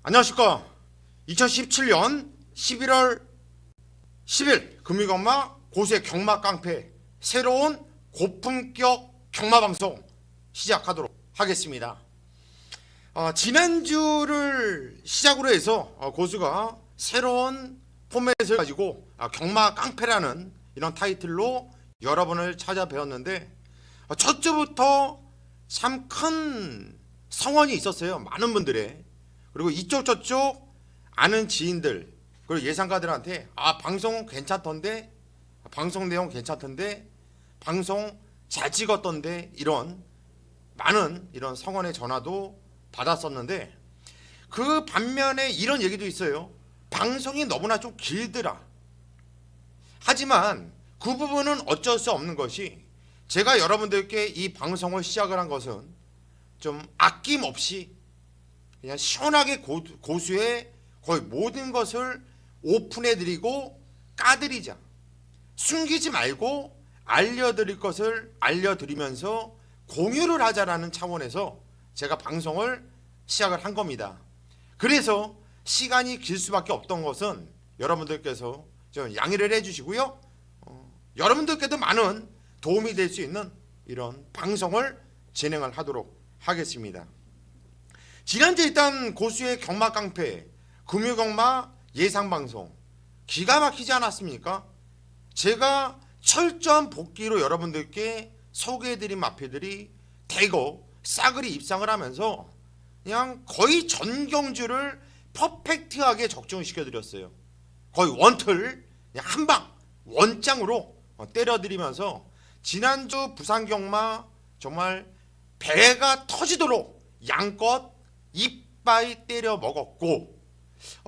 안녕하십니까. 2017년 11월 10일 금융경마 고수의 경마 깡패 새로운 고품격 경마방송 시작하도록 하겠습니다. 지난주를 시작으로 해서 고수가 새로운 포맷을 가지고 경마 깡패라는 이런 타이틀로 여러분을 찾아뵈었는데, 첫 주부터 참 큰 성원이 있었어요. 많은 분들의. 그리고 이쪽 저쪽 아는 지인들 그리고 예상가들한테 방송 괜찮던데, 방송 내용 괜찮던데, 방송 잘 찍었던데, 이런 많은 이런 성원의 전화도 받았었는데, 그 반면에 이런 얘기도 있어요. 방송이 너무나 좀 길더라. 하지만 그 부분은 어쩔 수 없는 것이, 제가 여러분들께 이 방송을 시작을 한 것은 좀 아낌없이 그냥 시원하게 고수의 거의 모든 것을 오픈해드리고 까드리자, 숨기지 말고 알려드릴 것을 알려드리면서 공유를 하자라는 차원에서 제가 방송을 시작을 한 겁니다. 그래서 시간이 길 수밖에 없던 것은 여러분들께서 좀 양해를 해주시고요, 여러분들께도 많은 도움이 될 수 있는 이런 방송을 진행을 하도록 하겠습니다. 지난주에 일단 고수의 경마 깡패 금요경마 예상방송 기가 막히지 않았습니까? 제가 철저한 복귀로 여러분들께 소개해드린 마표들이 대거 싸그리 입상을 하면서 그냥 거의 전 경주를 퍼펙트하게 적중시켜드렸어요. 거의 원틀 그냥 한방 원장으로 때려드리면서 지난주 부산경마 정말 배가 터지도록 양껏 이빠이 때려 먹었고,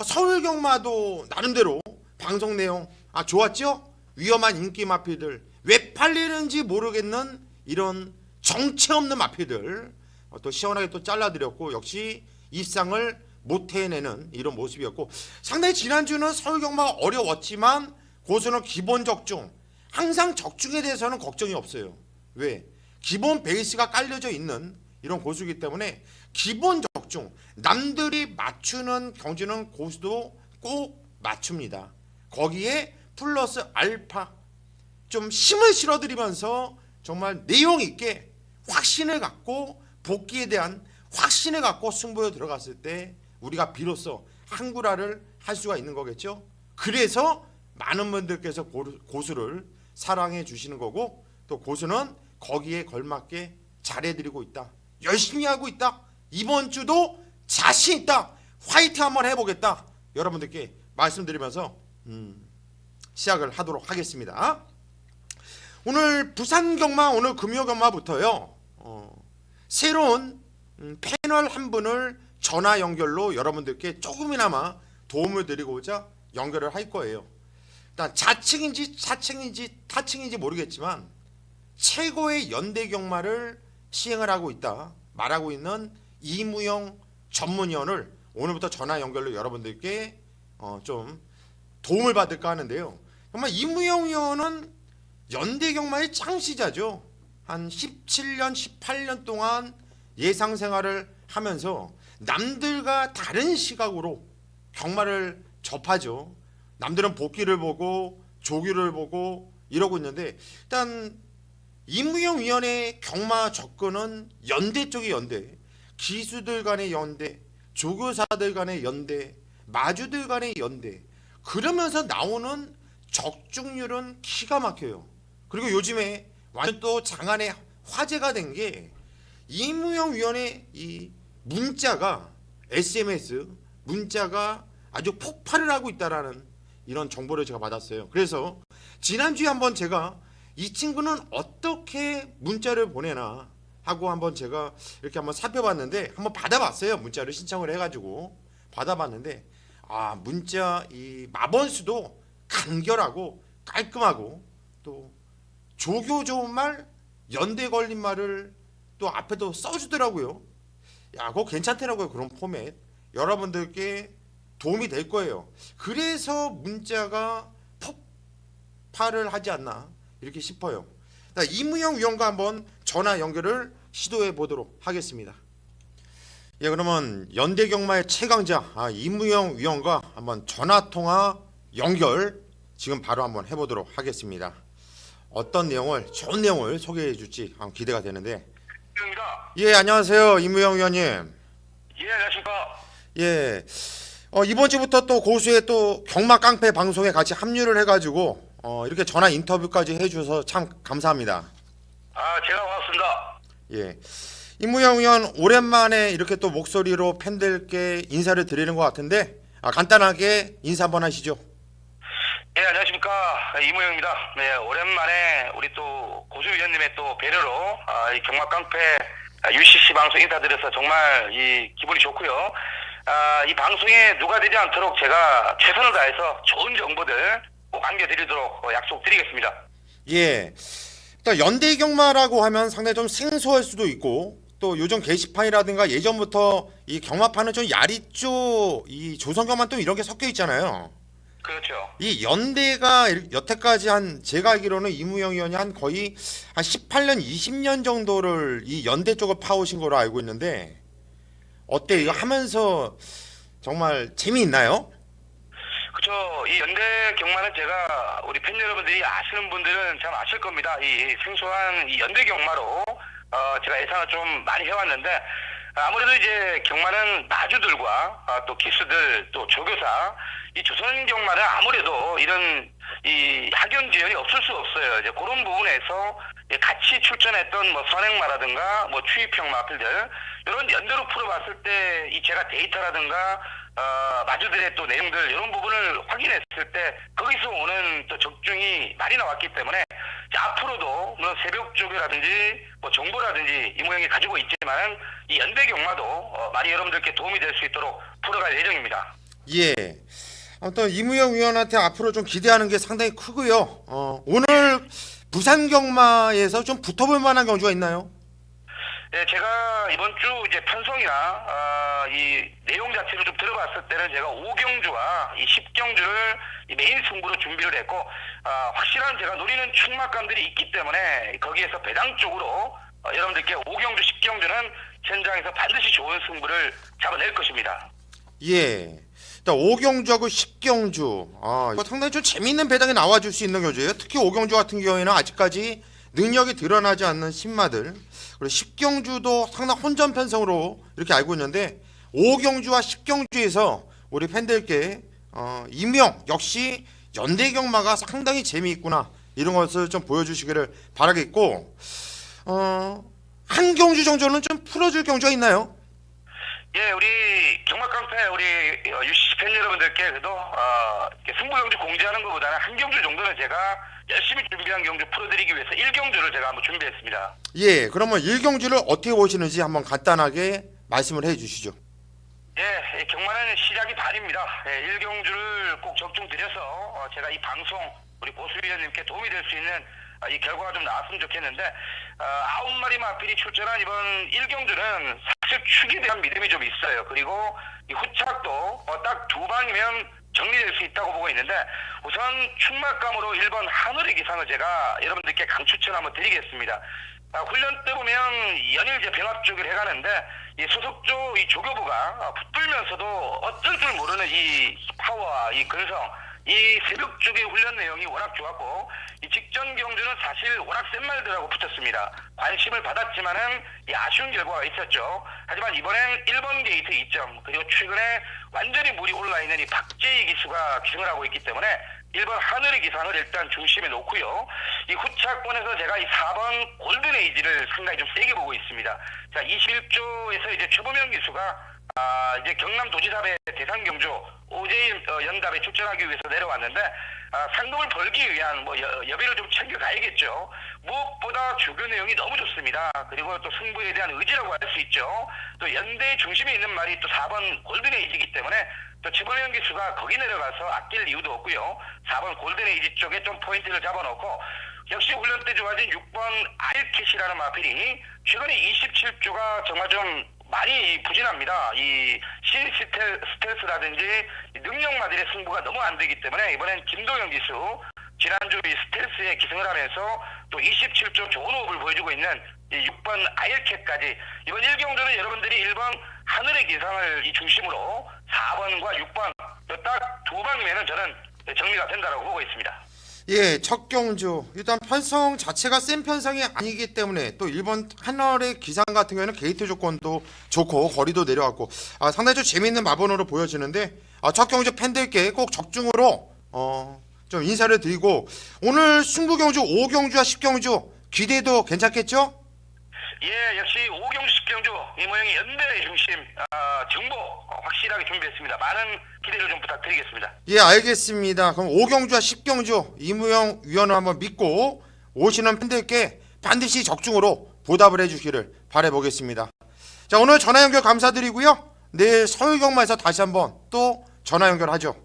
서울경마도 나름대로 방송 내용 좋았죠? 위험한 인기 마피들, 왜 팔리는지 모르겠는 이런 정체 없는 마피들 또 시원하게 또 잘라드렸고, 역시 입상을 못 해내는 이런 모습이었고, 상당히 지난주는 서울경마가 어려웠지만 고수는 기본 적중, 항상 적중에 대해서는 걱정이 없어요. 왜? 기본 베이스가 깔려져 있는 이런 고수이기 때문에 기본 적중, 남들이 맞추는 경주는 고수도 꼭 맞춥니다. 거기에 플러스 알파 좀 힘을 실어드리면서 정말 내용 있게 확신을 갖고, 복귀에 대한 확신을 갖고 승부에 들어갔을 때 우리가 비로소 한구라를 할 수가 있는 거겠죠. 그래서 많은 분들께서 고수를 사랑해 주시는 거고, 또 고수는 거기에 걸맞게 잘해드리고 있다, 열심히 하고 있다, 이번 주도 자신 있다, 화이팅 한번 해보겠다, 여러분들께 말씀드리면서 시작을 하도록 하겠습니다. 오늘 부산경마, 오늘 금요경마부터요, 새로운 패널 한 분을 전화 연결로 여러분들께 조금이나마 도움을 드리고자 연결을 할 거예요. 일단 자칭인지 차칭인지 타칭인지 모르겠지만 최고의 연대 경마를 시행을 하고 있다 말하고 있는 이무영 전문위원을 오늘부터 전화 연결로 여러분들께 좀 도움을 받을까 하는데요. 정말 이무영 위원은 연대 경마의 창시자죠. 한 17년 18년 동안 예상 생활을 하면서 남들과 다른 시각으로 경마를 접하죠. 남들은 복귀를 보고 조규를 보고 이러고 있는데, 일단 이무영 위원의 경마 접근은 연대 쪽의 연대, 기수들 간의 연대, 조교사들 간의 연대, 마주들 간의 연대, 그러면서 나오는 적중률은 기가 막혀요. 그리고 요즘에 완전 또 장안의 화제가 된 게 이무영 위원의 이 문자가, SMS 문자가 아주 폭발을 하고 있다라는 이런 정보를 제가 받았어요. 그래서 지난주에 한번 제가 이 친구는 어떻게 문자를 보내나 하고 한번 제가 이렇게 한번 살펴봤는데, 한번 받아봤어요. 문자를 신청을 해가지고 받아봤는데, 문자 이 마번수도 간결하고 깔끔하고, 또 조교 좋은 말, 연대 걸린 말을 또 앞에도 써주더라고요. 그거 괜찮더라고요. 그런 포맷 여러분들께 도움이 될 거예요. 그래서 문자가 폭발을 하지 않나 이렇게 싶어요. 이무영 위원과 한번 전화 연결을 시도해 보도록 하겠습니다. 예, 그러면 연대경마의 최강자 이무영 위원과 한번 전화 통화 연결 지금 바로 한번 해보도록 하겠습니다. 어떤 내용을 좋은 내용을 소개해 줄지 기대가 되는데. 입니다. 예, 안녕하세요, 이무영 위원님. 예, 안녕하십니까. 예, 이번 주부터 또 고수의 또 경마 깡패 방송에 같이 합류를 해가지고 이렇게 전화 인터뷰까지 해주셔서 참 감사합니다. 제가 고맙습니다. 예, 이무영 위원 오랜만에 이렇게 또 목소리로 팬들께 인사를 드리는 것 같은데 간단하게 인사 한번 하시죠. 예, 안녕하십니까. 이무영입니다. 네, 오랜만에 우리 또 고수위원님의 또 배려로 이 경마깡패 UCC 방송 인사드려서 정말 이 기분이 좋고요. 이 방송에 누가 되지 않도록 제가 최선을 다해서 좋은 정보들 꼭 안겨드리도록 약속드리겠습니다. 예, 일단 연대경마라고 하면 상당히 좀 생소할 수도 있고 또 요즘 게시판이라든가 예전부터 이 경마판은 좀 야리쪼 이 조선경만 또 이런 게 섞여 있잖아요. 그렇죠. 이 연대가 여태까지 제가 알기로는 이무영 의원이 거의 한 18년, 20년 정도를 이 연대 쪽을 파오신 거로 알고 있는데 어때 이거 하면서 정말 재미있나요? 그렇죠. 이 연대 경마는 제가 우리 팬 여러분들이 아시는 분들은 참 아실 겁니다. 이 생소한 이 연대 경마로 제가 예상을 좀 많이 해왔는데 아무래도 이제 경마는 마주들과 또 기수들 또 조교사 이 조선 경마는 아무래도 이런 이 학연 지연이 없을 수 없어요. 이제 그런 부분에서 같이 출전했던 뭐 선행마라든가 뭐 추입형 마필들 이런 연대로 풀어봤을 때 이 제가 데이터라든가 마주들의 또 내용들 이런 부분을 확인했을 때 거기서 오는 또 적중이 많이 나왔기 때문에 앞으로도 물론 새벽 조교라든지 뭐 정보라든지 이 모양이 가지고 있지만은 이 연대 경마도 많이 여러분들께 도움이 될 수 있도록 풀어갈 예정입니다. 예. 아무튼 이무영 위원한테 앞으로 좀 기대하는 게 상당히 크고요. 오늘 부산 경마에서 좀 붙어볼 만한 경주가 있나요? 네, 제가 이번 주 이제 편성이나 이 내용 자체를 좀 들어봤을 때는 제가 5경주와 이 10경주를 이 메인 승부로 준비를 했고 확실한 제가 노리는 충막감들이 있기 때문에 거기에서 배당 쪽으로 여러분들께 5경주, 10경주는 현장에서 반드시 좋은 승부를 잡아낼 것입니다. 예. 일단 5경주하고 10경주. 이거 상당히 좀 재미있는 배당이 나와줄 수 있는 경주예요. 특히 5경주 같은 경우에는 아직까지 능력이 드러나지 않는 신마들. 그리고 10경주도 상당 혼전 편성으로 이렇게 알고 있는데 5경주와 10경주에서 우리 팬들께 이명 역시 연대경마가 상당히 재미있구나 이런 것을 좀 보여주시기를 바라겠고 한 경주 정도는 좀 풀어줄 경주가 있나요? 예, 우리 경마깡패 우리 UCC 팬 여러분들께 그래도 승부 경주 공지하는 것보다는 한 경주 정도는 제가 열심히 준비한 경주 풀어드리기 위해서 1경주를 제가 한번 준비했습니다. 예, 그러면 1경주를 어떻게 보시는지 한번 간단하게 말씀을 해주시죠. 예, 경마는 시작이 반입니다. 예, 1경주를 꼭 적중드려서 제가 이 방송 우리 고수위원님께 도움이 될 수 있는 이 결과가 좀 나왔으면 좋겠는데 9마리 마필이 출전한 이번 1경주는 사실 축에 대한 믿음이 좀 있어요. 그리고 이 후착도 딱 2방이면 정리될 수 있다고 보고 있는데 우선 충막감으로 1번 하늘의 기상을 제가 여러분들께 강추천 한번 드리겠습니다. 훈련 때 보면 연일제 병합 쪽을 해가는데 이 소속조 이 조교부가 붙들면서도 어쩔 줄 모르는 이 파워와 이 근성 이 새벽 쪽의 훈련 내용이 워낙 좋았고 이 직전 경주는 사실 워낙 센 말들하고 붙었습니다. 관심을 받았지만은 이 아쉬운 결과가 있었죠. 하지만 이번엔 1번 게이트 2점 그리고 최근에 완전히 물이 올라있는 이 박재희 기수가 기승을 하고 있기 때문에 1번 하늘의 기상을 일단 중심에 놓고요. 이 후차권에서 제가 이 4번 골든에이지를 상당히 좀 세게 보고 있습니다. 자, 21조에서 이제 최보명 기수가 이제 경남도지사배 대상경주 오제일 연답에 출전하기 위해서 내려왔는데 상금을 벌기 위한 뭐 여비를 좀 챙겨가야겠죠. 무엇보다 조교 내용이 너무 좋습니다. 그리고 또 승부에 대한 의지라고 할 수 있죠. 또 연대 중심에 있는 말이 또 4번 골든에이지이기 때문에 또 최보명 기수가 거기 내려가서 아낄 이유도 없고요. 4번 골든에이지 쪽에 좀 포인트를 잡아놓고 역시 훈련 때 좋아진 6번 아일캣이라는 마필이 최근에 27조가 정말 좀 많이 부진합니다. 이 스텔스라든지 능력마들의 승부가 너무 안 되기 때문에 이번엔 김도영 기수 지난주 이 스텔스에 기승을 하면서 또 27조 좋은 호흡을 보여주고 있는 이 6번 아일캣까지 이번 1경주는 여러분들이 1번 하늘의 기상을 이 중심으로 4번과 6번 딱 두 방이면은 저는 정리가 된다고 보고 있습니다. 예, 첫 경주 일단 편성 자체가 센 편성이 아니기 때문에 또 일본 하늘의 기상 같은 경우에는 게이트 조건도 좋고 거리도 내려왔고 상당히 좀 재미있는 마번으로 보여지는데 첫 경주 팬들께 꼭 적중으로 좀 인사를 드리고 오늘 승부 경주 5경주와 10경주 기대도 괜찮겠죠? 예, 역시 5경주 10경주 이 모양의 연대 중심 정보 확실하게 준비했습니다. 많은 기대를 좀 부탁드리겠습니다. 예, 알겠습니다. 그럼 5경주와 10경주 이무영 위원을 한번 믿고 오시는 팬들께 반드시 적중으로 보답을 해주시기를 바라보겠습니다. 자, 오늘 전화 연결 감사드리고요. 내일 서울경마에서 다시 한번 또 전화 연결하죠.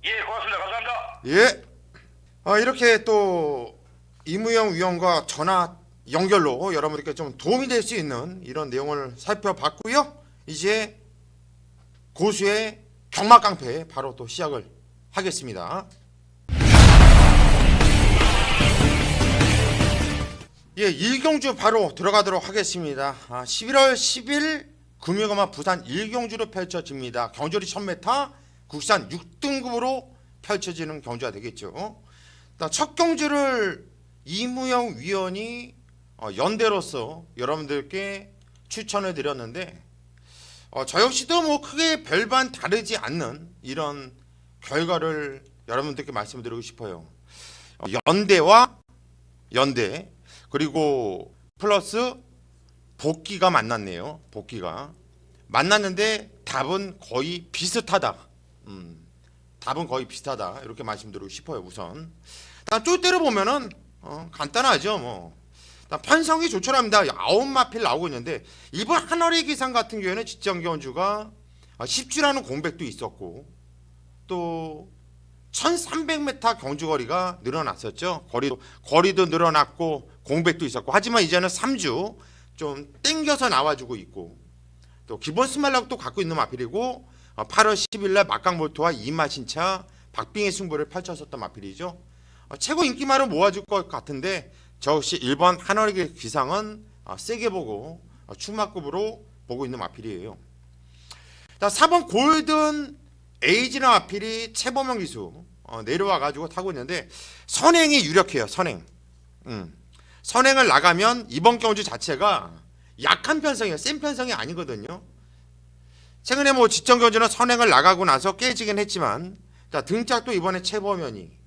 예, 고맙습니다. 감사합니다. 예. 이렇게 또 이무영 위원과 전화 연결로 여러분들께 좀 도움이 될 수 있는 이런 내용을 살펴봤고요. 이제 고수의 경마 깡패 바로 또 시작을 하겠습니다. 예, 1경주 바로 들어가도록 하겠습니다. 11월 10일 금요일마 부산 1경주로 펼쳐집니다. 경주리 1000m 국산 6등급으로 펼쳐지는 경주가 되겠죠. 첫 경주를 이무영 위원이 연대로서 여러분들께 추천을 드렸는데 저 역시도 뭐 크게 별반 다르지 않는 이런 결과를 여러분들께 말씀드리고 싶어요. 연대와 연대 그리고 플러스 복귀가 만났네요. 복귀가 만났는데 답은 거의 비슷하다. 답은 거의 비슷하다 이렇게 말씀드리고 싶어요. 우선 쫄대로 보면은 간단하죠. 뭐 편성이 조촐합니다. 9마필 나오고 있는데 이번 하늘의 기상 같은 경우에는 지정 경주가 10주라는 공백도 있었고 또 1300m 경주거리가 늘어났었죠. 거리도 늘어났고 공백도 있었고 하지만 이제는 3주 좀 땡겨서 나와주고 있고 또 기본 스말락도 갖고 있는 마필이고 8월 10일날 막강볼토와 이마신차 박빙의 승부를 펼쳤었던 마필이죠. 최고 인기만을 모아줄 것 같은데 저 역시 1번 하늘의 기상은 세게 보고 추마급으로 보고 있는 마필이에요. 4번 골든 에이지나 마필이 최범영 기수 내려와가지고 타고 있는데 선행이 유력해요. 선행을 나가면 이번 경주 자체가 약한 편성이에요. 센 편성이 아니거든요. 최근에 뭐 지정 경주는 선행을 나가고 나서 깨지긴 했지만 등짝도 이번에 최범현이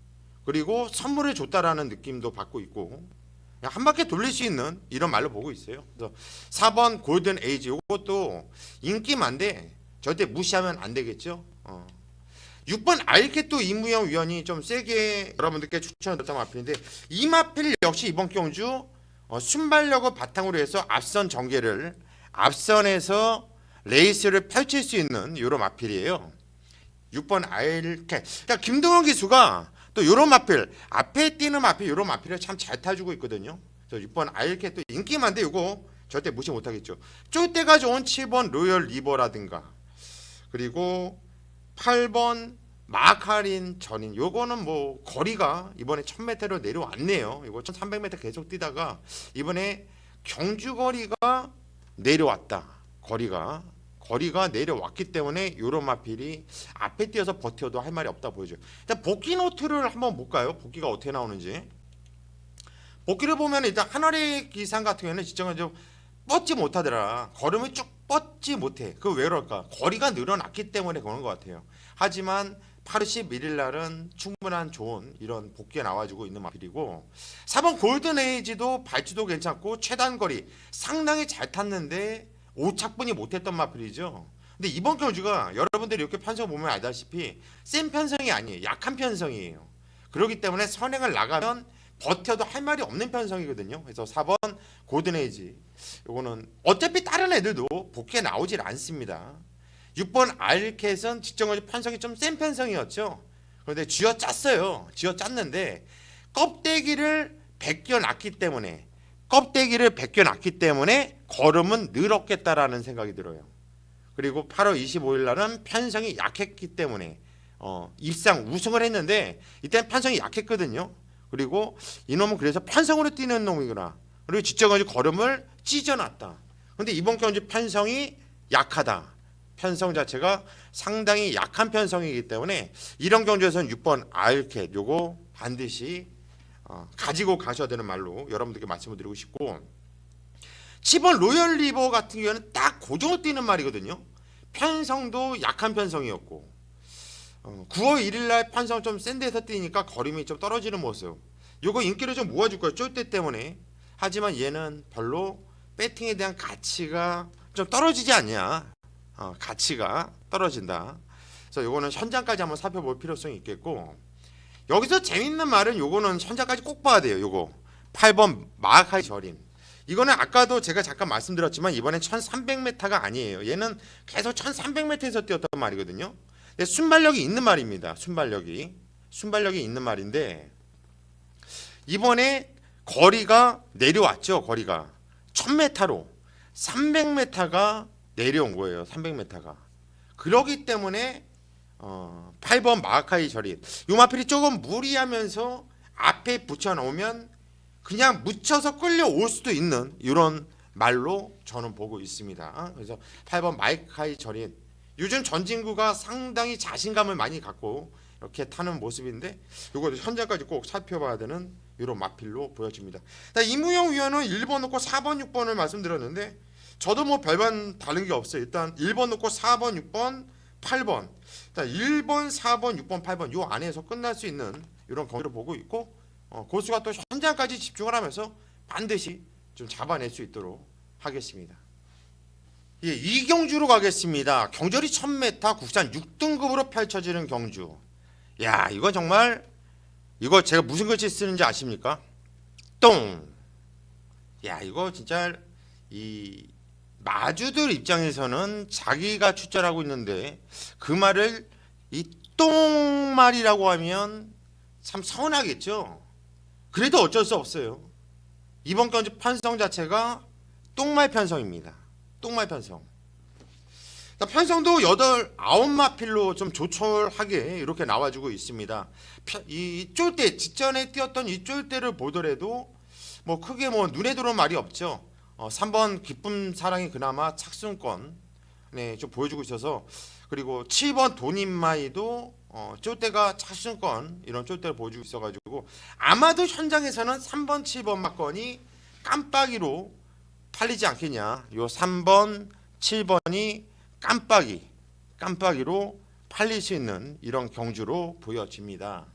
그리고 선물을 줬다라는 느낌도 받고 있고 한 바퀴 돌릴 수 있는 이런 말로 보고 있어요. 그래서 4번 골든 에이지 이것도 인기만데 절대 무시하면 안 되겠죠. 6번 알켓도 이무영 위원이 좀 세게 여러분들께 추천드렸던 마필인데 이 마필 역시 이번 경주 순발력을 바탕으로 해서 앞선 전개를 앞선에서 레이스를 펼칠 수 있는 이런 마필이에요. 6번 알켓. 그러니까 김동원 기수가 또 이런 마필 앞에 뛰는 마필 이런 마필을 참 잘 타주고 있거든요. 그래서 6번 알켓도 인기만데 이거 절대 무시 못하겠죠. 쫄대가 좋은 7번 로열 리버라든가 그리고 8번 마카린 전인 요거는 뭐 거리가 이번에 1000m로 내려왔네요. 이거 1300m 계속 뛰다가 이번에 경주 거리가 내려왔다. 거리가 내려왔기 때문에 요런 마필이 앞에 뛰어서 버텨도 할 말이 없다 보여줘요. 일단 복귀 노트를 한번 볼까요? 복귀가 어떻게 나오는지. 복귀를 보면 일단 하늘의 기상 같은 경우에는 지정을 좀 뻗지 못하더라. 걸음을 쭉 뻗지 못해. 그 왜 그럴까? 거리가 늘어났기 때문에 그런 것 같아요. 하지만 8월 11일 날은 충분한 좋은 이런 복귀가 나와주고 있는 마필이고 4번 골든 에이지도 발주도 괜찮고 최단 거리 상당히 잘 탔는데 오착분이 못했던 마필이죠. 근데 이번 경주가 여러분들이 이렇게 편성 보면 알다시피 센 편성이 아니에요. 약한 편성이에요. 그렇기 때문에 선행을 나가면 버텨도 할 말이 없는 편성이거든요. 그래서 4번 골든에이지 이거는 어차피 다른 애들도 복귀에 나오질 않습니다. 6번 알켓은 직정거리 편성이 좀 센 편성이었죠. 그런데 쥐어짰는데 껍데기를 벗겨놨기 때문에 걸음은 늘었겠다라는 생각이 들어요. 그리고 8월 25일 날은 편성이 약했기 때문에 입상 우승을 했는데 이때는 편성이 약했거든요. 그리고 이놈은 그래서 편성으로 뛰는 놈이구나. 그리고 지적까지 걸음을 찢어놨다. 근데 이번 경주 편성이 약하다. 편성 자체가 상당히 약한 편성이기 때문에 이런 경주에서는 6번 아일캣 요거 반드시 가지고 가셔야 되는 말로 여러분들께 말씀을 드리고 싶고, 10번 로열 리버 같은 경우에는 딱 고정을 뛰는 말이거든요. 편성도 약한 편성이었고 9월 1일날 편성 좀 센 데서 뛰니까 걸음이 좀 떨어지는 모습. 요거 인기를 좀 모아줄 거예요. 쫄대 때문에. 하지만 얘는 별로 배팅에 대한 가치가 좀 떨어지지 않냐. 가치가 떨어진다. 그래서 요거는 현장까지 한번 살펴볼 필요성이 있겠고, 여기서 재밌는 말은 요거는 현장까지 꼭 봐야 돼요. 요거 8번 마하카이 절인. 이거는 아까도 제가 잠깐 말씀드렸지만 이번엔 1300m가 아니에요. 얘는 계속 1300m에서 뛰었단 말이거든요. 근데 순발력이 있는 말입니다. 순발력이 있는 말인데 이번에 거리가 내려왔죠. 거리가 1000m로 300m가 내려온 거예요. 300m가. 그러기 때문에 8번 마하카이 절인 요 마필이 조금 무리하면서 앞에 붙여놓으면 그냥 묻혀서 끌려올 수도 있는 이런 말로 저는 보고 있습니다. 그래서 8번 마하카이 절인 요즘 전진구가 상당히 자신감을 많이 갖고 이렇게 타는 모습인데 이거 현장까지 꼭 살펴봐야 되는 이런 마필로 보여집니다. 이무영 위원은 1번 놓고 4번 6번을 말씀드렸는데 저도 뭐 별반 다른 게 없어요. 일단 1번 놓고 4번 6번 8번 일단 1번 4번 6번 8번 요 안에서 끝날 수 있는 이런 경기를 보고 있고, 고수가 또 현장까지 집중을 하면서 반드시 좀 잡아낼 수 있도록 하겠습니다. 예, 이경주로 가겠습니다. 경절이 1000m 국산 6등급으로 펼쳐지는 경주. 야, 이거 정말 이거 제가 무슨 글씨 쓰는지 아십니까? 똥. 야, 이거 진짜 이 마주들 입장에서는 자기가 출전하고 있는데 그 말을 이 똥말이라고 하면 참 서운하겠죠. 그래도 어쩔 수 없어요. 이번 경주 편성 자체가 똥말 편성입니다. 똥말 편성. 편성도 9마필로 좀 조촐하게 이렇게 나와주고 있습니다. 이 쫄대 직전에 뛰었던 이 쫄대를 보더라도 뭐 크게 뭐 눈에 들어온 말이 없죠. 3번 기쁨 사랑이 그나마 착순권 좀 보여주고 있어서, 그리고 7번 돈인마이도 쫄대가 착순권 이런 쫄대를 보여주고 있어가지고 아마도 현장에서는 3번 7번 막건이 깜빡이로 팔리지 않겠냐. 요 3번 7번이 깜빡이로 팔릴 수 있는 이런 경주로 보여집니다.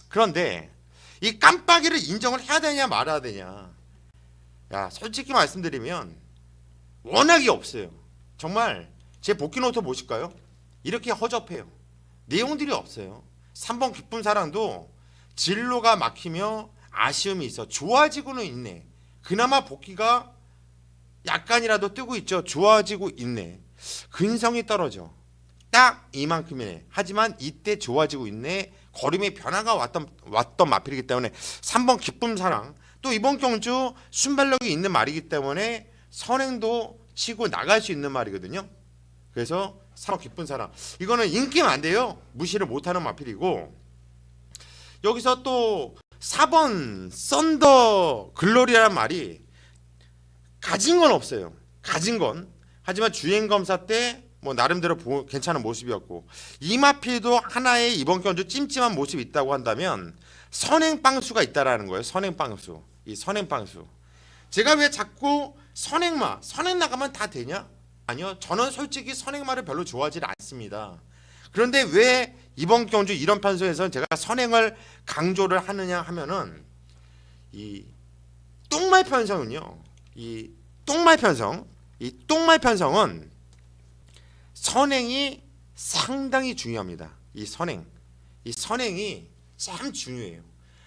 그런데 이 깜빡이를 인정을 해야 되냐 말아야 되냐. 야, 솔직히 말씀드리면 워낙이 없어요. 정말 제 복귀 노트 보실까요? 이렇게 허접해요. 내용들이 없어요. 3번 기쁜 사랑도 진로가 막히며 아쉬움이 있어. 좋아지고는 있네. 그나마 복귀가 약간이라도 뜨고 있죠. 좋아지고 있네. 근성이 떨어져. 딱 이만큼이네. 하지만 이때 좋아지고 있네. 걸음의 변화가 왔던 마필이기 때문에 3번 기쁨 사랑, 또 이번 경주 순발력이 있는 말이기 때문에 선행도 치고 나갈 수 있는 말이거든요. 그래서 3번 기쁜 사랑 이거는 인기면 안 돼요. 무시를 못하는 마필이고, 여기서 또 4번 썬더 글로리라는 말이 가진 건 없어요. 가진 건. 하지만 주행검사 때 뭐 나름대로 괜찮은 모습이었고, 이마필도 하나의 이번 경주 찜찜한 모습이 있다고 한다면 선행빵수가 있다라는 거예요. 선행빵수. 이 선행빵수. 제가 왜 자꾸 선행 나가면 다 되냐? 아니요. 저는 솔직히 선행마를 별로 좋아하지 않습니다. 그런데 왜 이번 경주 이런 편성에서 제가 선행을 강조를 하느냐 하면은 이 똥말 편성은요. 이 똥말 편성은 선행이 상당히 중요합니다. 이 선행이 참 중요해요.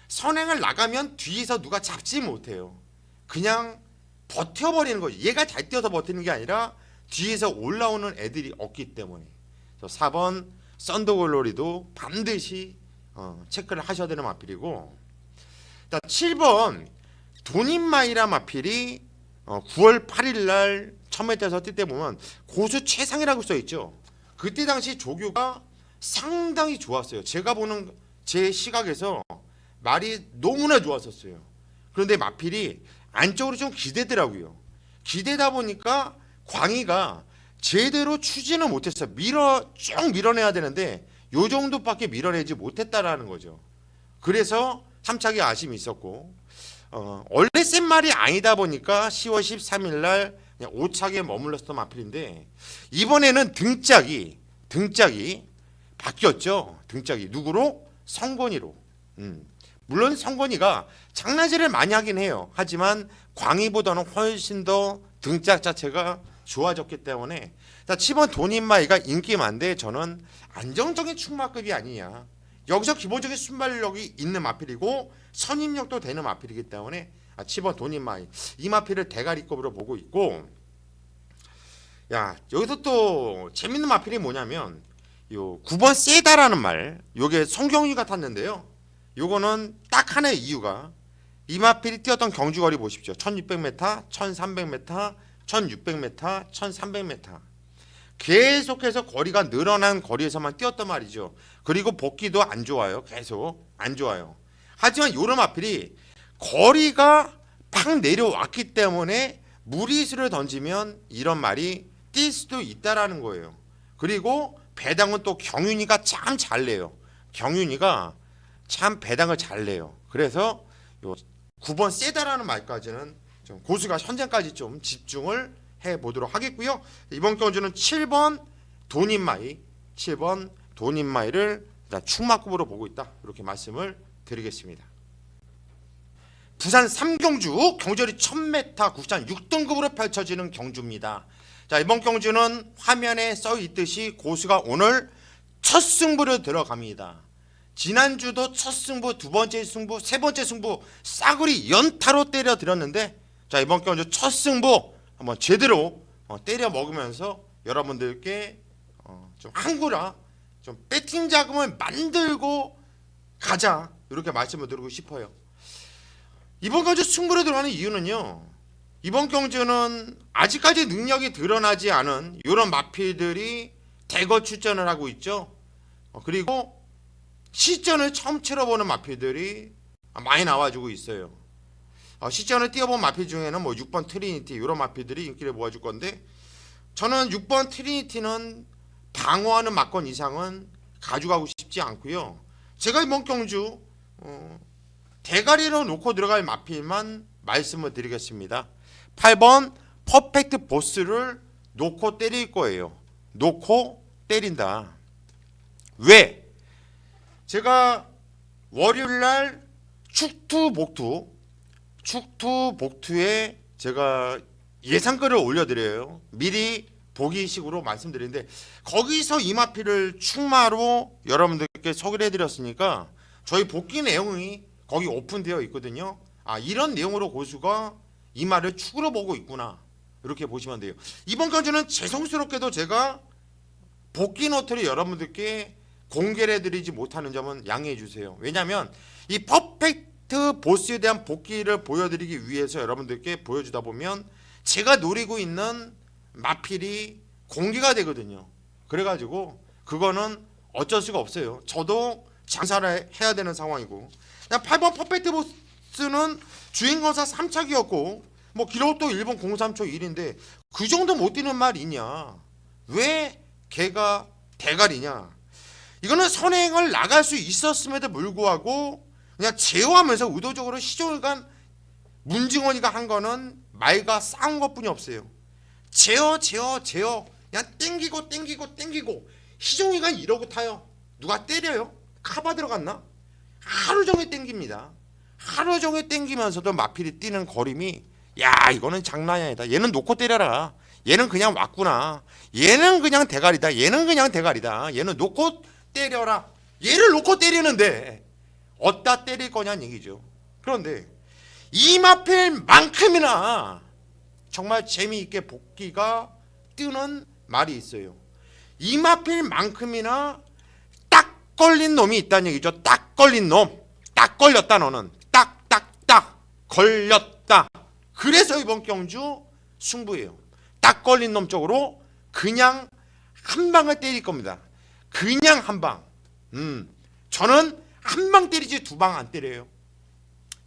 선행을 나가면 뒤에서 누가 잡지 못해요. 그냥 버텨버리는 거죠. 얘가 잘 뛰어서 버티는 게 아니라 뒤에서 올라오는 애들이 없기 때문에. 4번 썬더글로리도 반드시 체크를 하셔야 되는 마필이고, 7번 돈인마이라 마필이 9월 8일 날 1000m에서 뛸 때 보면 고수 최상이라고 써 있죠. 그때 당시 조교가 상당히 좋았어요. 제가 보는 제 시각에서 말이 너무나 좋았었어요. 그런데 마필이 안쪽으로 좀 기대더라고요. 기대다 보니까 광희가 제대로 추지는 못했어요. 쭉 밀어내야 되는데 요 정도밖에 밀어내지 못했다라는 거죠. 그래서 함착이 아쉬움이 있었고, 원래 센 말이 아니다 보니까 10월 13일 날 그냥 5착에 머물렀던 마필인데, 이번에는 등짝이 바뀌었죠. 등짝이 누구로? 성건이로. 물론 성건이가 장난질을 많이 하긴 해요. 하지만 광희보다는 훨씬 더 등짝 자체가 좋아졌기 때문에, 자, 7번 돈인마이가 인기 많은데 저는 안정적인 충마급이 아니냐. 여기서 기본적인 순발력이 있는 마필이고 선임력도 되는 마필이기 때문에 7번 돈인마이 이 마필을 대가리급으로 보고 있고, 야, 여기서 또 재밌는 마필이 뭐냐면 요 9번 세다라는 말, 요게 송경유 같았는데요. 요거는 딱 하나의 이유가, 이 마필이 뛰었던 경주거리 보십시오. 1600m, 1300m, 1600m, 1300m. 계속해서 거리가 늘어난 거리에서만 뛰었단 말이죠. 그리고 복귀도 안 좋아요. 계속 안 좋아요. 하지만 요런 마필이 거리가 팍 내려왔기 때문에 무리수를 던지면 이런 말이 뛸 수도 있다라는 거예요. 그리고 배당은 또 경윤이가 참 잘 내요. 경윤이가 참 배당을 잘 내요. 그래서 요 9번 세다라는 말까지는 좀 고수가 현장까지 좀 집중을 해보도록 하겠고요. 이번 경주는 7번 돈인마이, 7번 돈인마이를 충마급으로 보고 있다, 이렇게 말씀을 드리겠습니다. 부산 3경주 경주거리 1000m 국산 6등급으로 펼쳐지는 경주입니다. 자, 이번 경주는 화면에 써 있듯이 고수가 오늘 첫 승부를 들어갑니다. 지난주도 첫 승부, 두 번째 승부, 세 번째 승부 싸구리 연타로 때려 드렸는데, 자, 이번 경주 첫 승부 한번 제대로 때려 먹으면서 여러분들께 좀 한구라 좀 배팅 자금을 만들고 가자, 이렇게 말씀을 드리고 싶어요. 이번 경주 승부로 들어가는 이유는요, 이번 경주는 아직까지 능력이 드러나지 않은 이런 마필들이 대거 출전을 하고 있죠. 그리고 시전을 처음 치러보는 마필들이 많이 나와주고 있어요. 시전을 뛰어본 마필 중에는 뭐 6번 트리니티 이런 마필들이 인기를 모아줄 건데, 저는 6번 트리니티는 방어하는 막건 이상은 가져가고 싶지 않고요. 제가 이번 경주 대가리로 놓고 들어갈 마필만 말씀을 드리겠습니다. 8번 퍼펙트 보스를 놓고 때릴 거예요. 놓고 때린다. 왜? 제가 월요일날 축투복투에 제가 예상글을 올려드려요. 미리 보기식으로 말씀드리는데, 거기서 이 마필을 충마로 여러분들께 소개를 해드렸으니까 저희 복귀 내용이 거기 오픈되어 있거든요. 이런 내용으로 고수가 이 말을 축으로 보고 있구나, 이렇게 보시면 돼요. 이번 경주는 죄송스럽게도 제가 복귀 노트를 여러분들께 공개를 해드리지 못하는 점은 양해해 주세요. 왜냐하면 이 퍼펙트 보스에 대한 복귀를 보여드리기 위해서 여러분들께 보여주다 보면 제가 노리고 있는 마필이 공개가 되거든요. 그래가지고 그거는 어쩔 수가 없어요. 저도 장사를 해야 되는 상황이고, 8번 퍼펙트 보스는 주행거사 3착이었고 뭐 기록도 1분 03초 1인데 그 정도 못 뛰는 말이 있냐? 왜 걔가 대가리냐? 이거는 선행을 나갈 수 있었음에도 불구하고 그냥 제어하면서 의도적으로 시종일관 문징원이가 한 거는 말과 싸운 것뿐이 없어요. 제어 그냥 땡기고 시종일관 이러고 타요. 누가 때려요? 카바 들어갔나? 하루 종일 땡깁니다. 하루 종일 땡기면서도 마필이 뛰는 거림이, 야, 이거는 장난이 아니다. 얘는 놓고 때려라. 얘는 그냥 왔구나. 얘는 그냥 대가리다. 얘는 놓고 때려라. 얘를 놓고 때리는데 어디다 때릴 거냐는 얘기죠. 그런데 이 마필만큼이나 정말 재미있게 복귀가 뜨는 말이 있어요. 이 마필만큼이나 딱 걸린 놈이 있다는 얘기죠. 딱 걸린 놈. 딱 걸렸다. 너는 딱 걸렸다. 그래서 이번 경주 승부예요. 딱 걸린 놈 쪽으로 그냥 한 방을 때릴 겁니다. 그냥 한 방. 저는 한 방 때리지 두 방 안 때려요.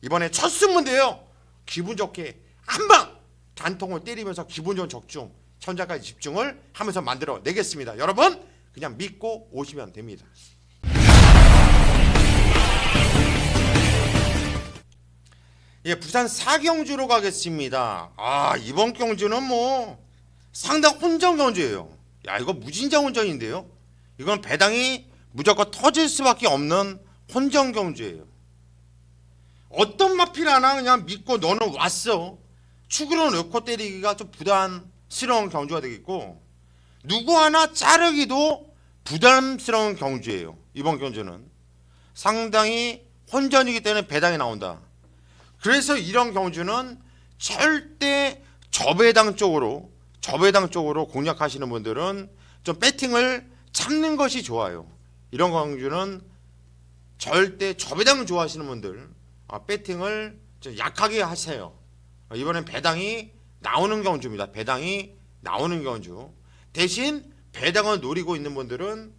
이번에 첫 승부인데요. 기분 좋게 한방 단통을 때리면서 기분 좋은 적중 천장까지 집중을 하면서 만들어 내겠습니다. 여러분 그냥 믿고 오시면 됩니다. 예, 부산 사경주로 가겠습니다. 이번 경주는 뭐 상당 혼전 경주예요. 야, 이거 무진장 혼전인데요. 이건 배당이 무조건 터질 수밖에 없는 혼전 경주예요. 어떤 마필하나 그냥 믿고 너는 왔어. 축으로 넣고 때리기가 좀 부담스러운 경주가 되겠고, 누구 하나 자르기도 부담스러운 경주예요. 이번 경주는 상당히 혼전이기 때문에 배당이 나온다. 그래서 이런 경주는 절대 저배당 쪽으로 공략하시는 분들은 좀 배팅을 참는 것이 좋아요. 이런 경주는 절대 저배당 좋아하시는 분들 배팅을 좀 약하게 하세요. 이번엔 배당이 나오는 경주입니다. 배당이 나오는 경주. 대신 배당을 노리고 있는 분들은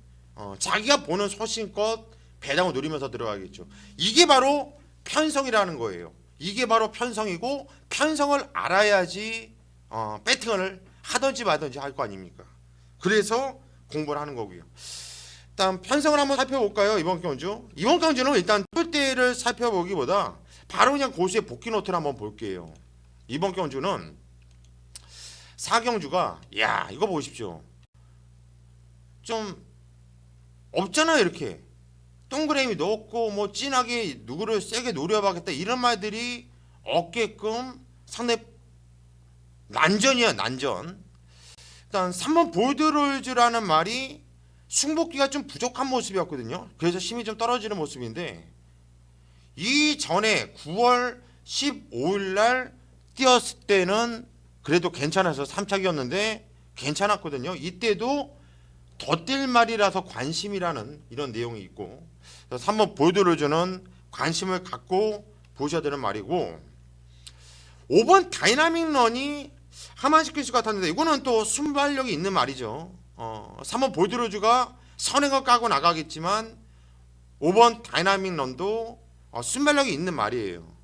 자기가 보는 소신껏 배당을 노리면서 들어가겠죠. 이게 바로 편성이라는 거예요. 이게 바로 편성이고, 편성을 알아야지 배팅을 하든지 말든지 할 거 아닙니까? 그래서 공부를 하는 거고요. 일단 편성을 한번 살펴볼까요? 이번 경주는 일단 툴대를 살펴보기보다 바로 그냥 고수의 복귀 노트를 한번 볼게요. 이번 경주는 사경주가, 야, 이거 보십시오. 좀 없잖아요. 이렇게 동그라미 넣고 뭐 진하게 누구를 세게 노려봐겠다 이런 말들이 없게끔 상당히 난전이야, 난전. 일단 3번 볼드롤즈라는 말이 승복기가 좀 부족한 모습이었거든요. 그래서 힘이 좀 떨어지는 모습인데, 이 전에 9월 15일 날 뛰었을 때는 그래도 괜찮아서 3착이었는데 괜찮았거든요. 이때도 더 뛸 말이라서 관심이라는 이런 내용이 있고, 3번 볼드롤즈는 관심을 갖고 보셔야 되는 말이고, 5번 다이나믹 런이 하만시킬 것 같았는데 이거는 또 순발력이 있는 말이죠. 3번 볼드로즈가 선행을 까고 나가겠지만 5번 다이나믹 런도 순발력이 있는 말이에요.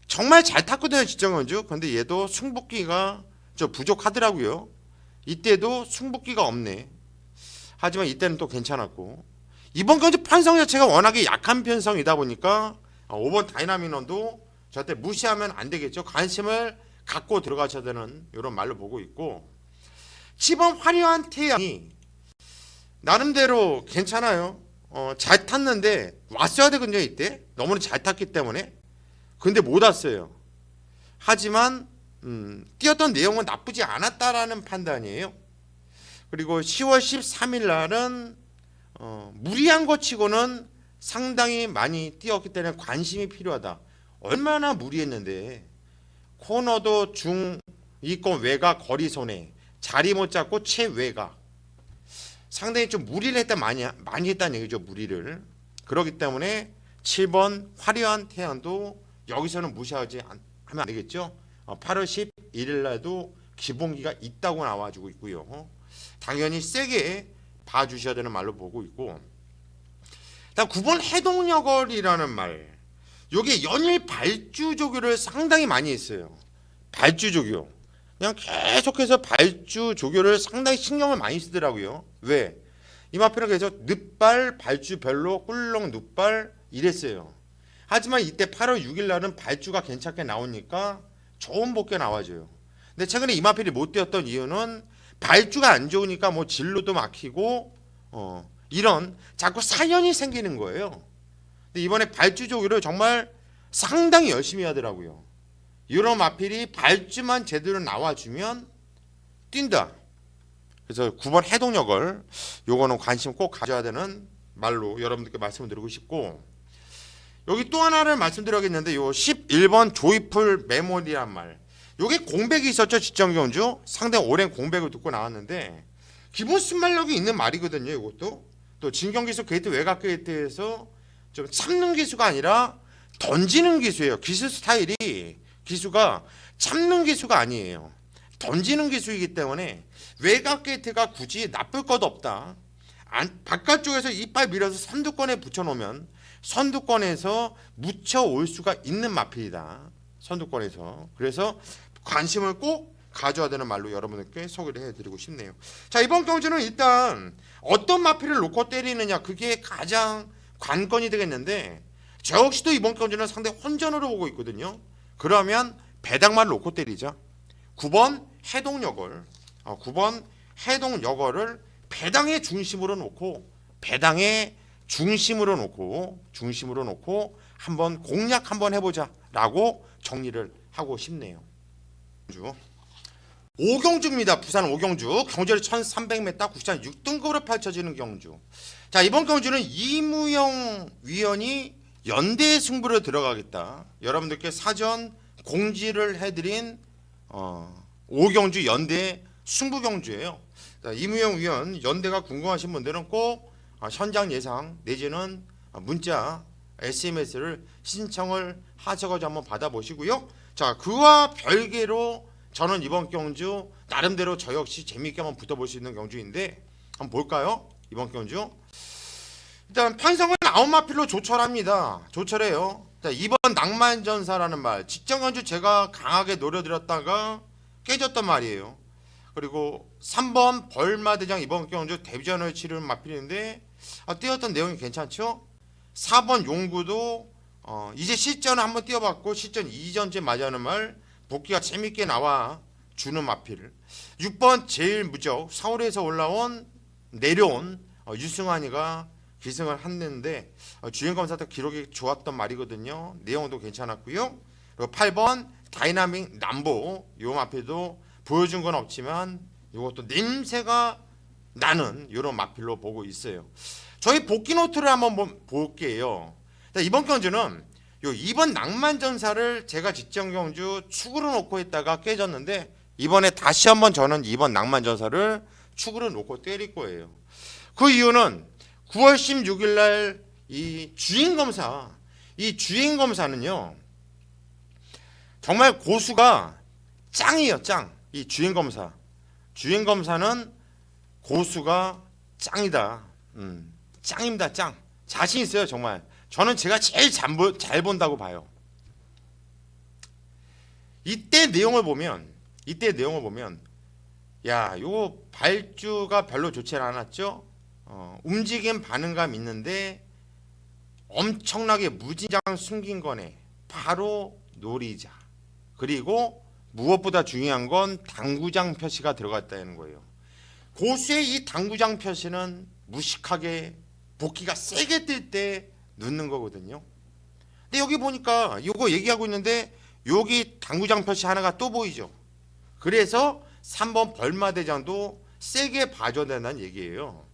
정말 잘 탔거든요, 지정은주. 근데 얘도 승복기가 좀 부족하더라고요. 이때도 승복기가 없네. 하지만 이때는 또 괜찮았고, 이번 경주 편성 자체가 워낙에 약한 편성이다 보니까 5번 다이나믹 런도 절대 무시하면 안 되겠죠. 관심을 갖고 들어가셔야 되는 이런 말로 보고 있고, 10번 화려한 태양이 나름대로 괜찮아요. 잘 탔는데 왔어야 되거든요. 이때 너무나 잘 탔기 때문에. 근데 못 왔어요. 하지만 뛰었던 내용은 나쁘지 않았다라는 판단이에요. 그리고 10월 13일 날은 무리한 것 치고는 상당히 많이 뛰었기 때문에 관심이 필요하다. 얼마나 무리했는데, 코너도 중위권 외곽 거리 손해, 자리 못 잡고 최외곽, 상당히 좀 무리를 했다, 많이 했다는 얘기죠. 무리를. 그렇기 때문에 7번 화려한 태양도 여기서는 무시하지 하면 안 되겠죠. 8월 11일 날도 기본기가 있다고 나와주고 있고요. 당연히 세게 봐주셔야 되는 말로 보고 있고, 다음 9번 해동여걸이라는 말, 요게 연일 발주 조교를 상당히 많이 했어요. 발주 조교, 그냥 계속해서 발주 조교를 상당히 신경을 많이 쓰더라고요. 왜? 이마표는 계속 늦발 발주별로 꿀렁 늦발 이랬어요. 하지만 이때 8월 6일 날은 발주가 괜찮게 나오니까 좋은 복귀가 나와줘요. 근데 최근에 이마필이 못 뛰었던 이유는 발주가 안 좋으니까 뭐 진로도 막히고 이런 자꾸 사연이 생기는 거예요. 근데 이번에 발주 조교를 정말 상당히 열심히 하더라고요. 이런 마필이 발주만 제대로 나와주면 뛴다. 그래서 9번 해동력을, 요거는 관심 꼭 가져야 되는 말로 여러분들께 말씀을 드리고 싶고, 여기 또 하나를 말씀드려야겠는데, 요 11번 조이풀 메모리란 말, 요게 공백이 있었죠. 지정경주 상당히 오랜 공백을 듣고 나왔는데 기본 순발력이 있는 말이거든요. 이것도 또 진경기수 게이트 외곽 게이트에서 좀 참는 기수가 아니라 던지는 기수예요. 기수 스타일이, 기수가 참는 기수가 아니에요. 던지는 기수이기 때문에 외곽 게이트가 굳이 나쁠 것 없다. 바깥쪽에서 이빨 밀어서 선두권에 붙여놓으면 선두권에서 묻혀올 수가 있는 마필이다. 선두권에서. 그래서 관심을 꼭 가져야 되는 말로 여러분들께 소개를 해드리고 싶네요. 자, 이번 경주는 일단 어떤 마필을 놓고 때리느냐, 그게 가장 관건이 되겠는데, 저 역시도 이번 경주는 상당히 혼전으로 보고 있거든요. 그러면 배당만 놓고 때리자. 9번 해동여걸, 9번 해동여걸을 배당의 중심으로 놓고, 배당의 중심으로 놓고 한번 공략 한번 해보자라고 정리를 하고 싶네요. 5경주입니다. 부산 5경주. 경주를 1300m 국산 6등급으로 펼쳐지는 경주. 자, 이번 경주는 이무영 위원이 연대 승부로 들어가겠다. 여러분들께 사전 공지를 해드린 5경주 연대 승부 경주예요. 자, 이무영 위원 연대가 궁금하신 분들은 꼭 현장 예상 내지는 문자 SMS를 신청을 하셔가지고 한번 받아보시고요. 자, 그와 별개로 저는 이번 경주 나름대로 저 역시 재미있게 한번 붙어볼 수 있는 경주인데 한번 볼까요? 이번 경주 일단 편성은 9마필로 조철합니다. 조철해요. 자, 2번 낭만전사라는 말, 직전 경주 제가 강하게 노려드렸다가 깨졌단 말이에요. 그리고 3번 벌마대장 이번 경주 데뷔전을 치르는 마필인데 뛰었던 내용이 괜찮죠? 4번 용구도 이제 시전을 한번 뛰어봤고 시전 2전째 맞이하는 말, 복귀가 재밌게 나와 주는 마필. 6번 제일 무적, 서울에서 내려온 유승환이가 기승을 했는데 주행검사 때 기록이 좋았던 말이거든요. 내용도 괜찮았고요. 그리고 8번 다이나믹 남보, 요 마필도 보여준 건 없지만 이것도 냄새가 나는 이런 마필로 보고 있어요. 저희 복귀 노트를 한번 볼게요. 이번 경주는 요 2번 낭만전사를 제가 직전 경주 축으로 놓고 있다가 깨졌는데 이번에 다시 한번 저는 2번 낭만전사를 축으로 놓고 때릴 거예요. 그 이유는 9월 16일 날 이 주행검사, 이 주행검사는요 정말 고수가 짱이에요. 짱. 이 주행검사는 고수가 짱이다. 짱입니다. 짱. 자신 있어요. 정말 저는 제가 제일 잘 본다고 봐요. 이때 내용을 보면 야, 요거 발주가 별로 좋지 않았죠. 움직임 반응감 있는데 엄청나게 무진장 숨긴 거네. 바로 놀이자. 그리고 무엇보다 중요한 건 당구장 표시가 들어갔다는 거예요. 고수의 이 당구장 표시는 무식하게 복귀가 세게 뜰 때 넣는 거거든요. 근데 여기 보니까 이거 얘기하고 있는데 여기 당구장 표시 하나가 또 보이죠. 그래서 3번 벌마대장도 세게 봐줘야 된다는 얘기예요.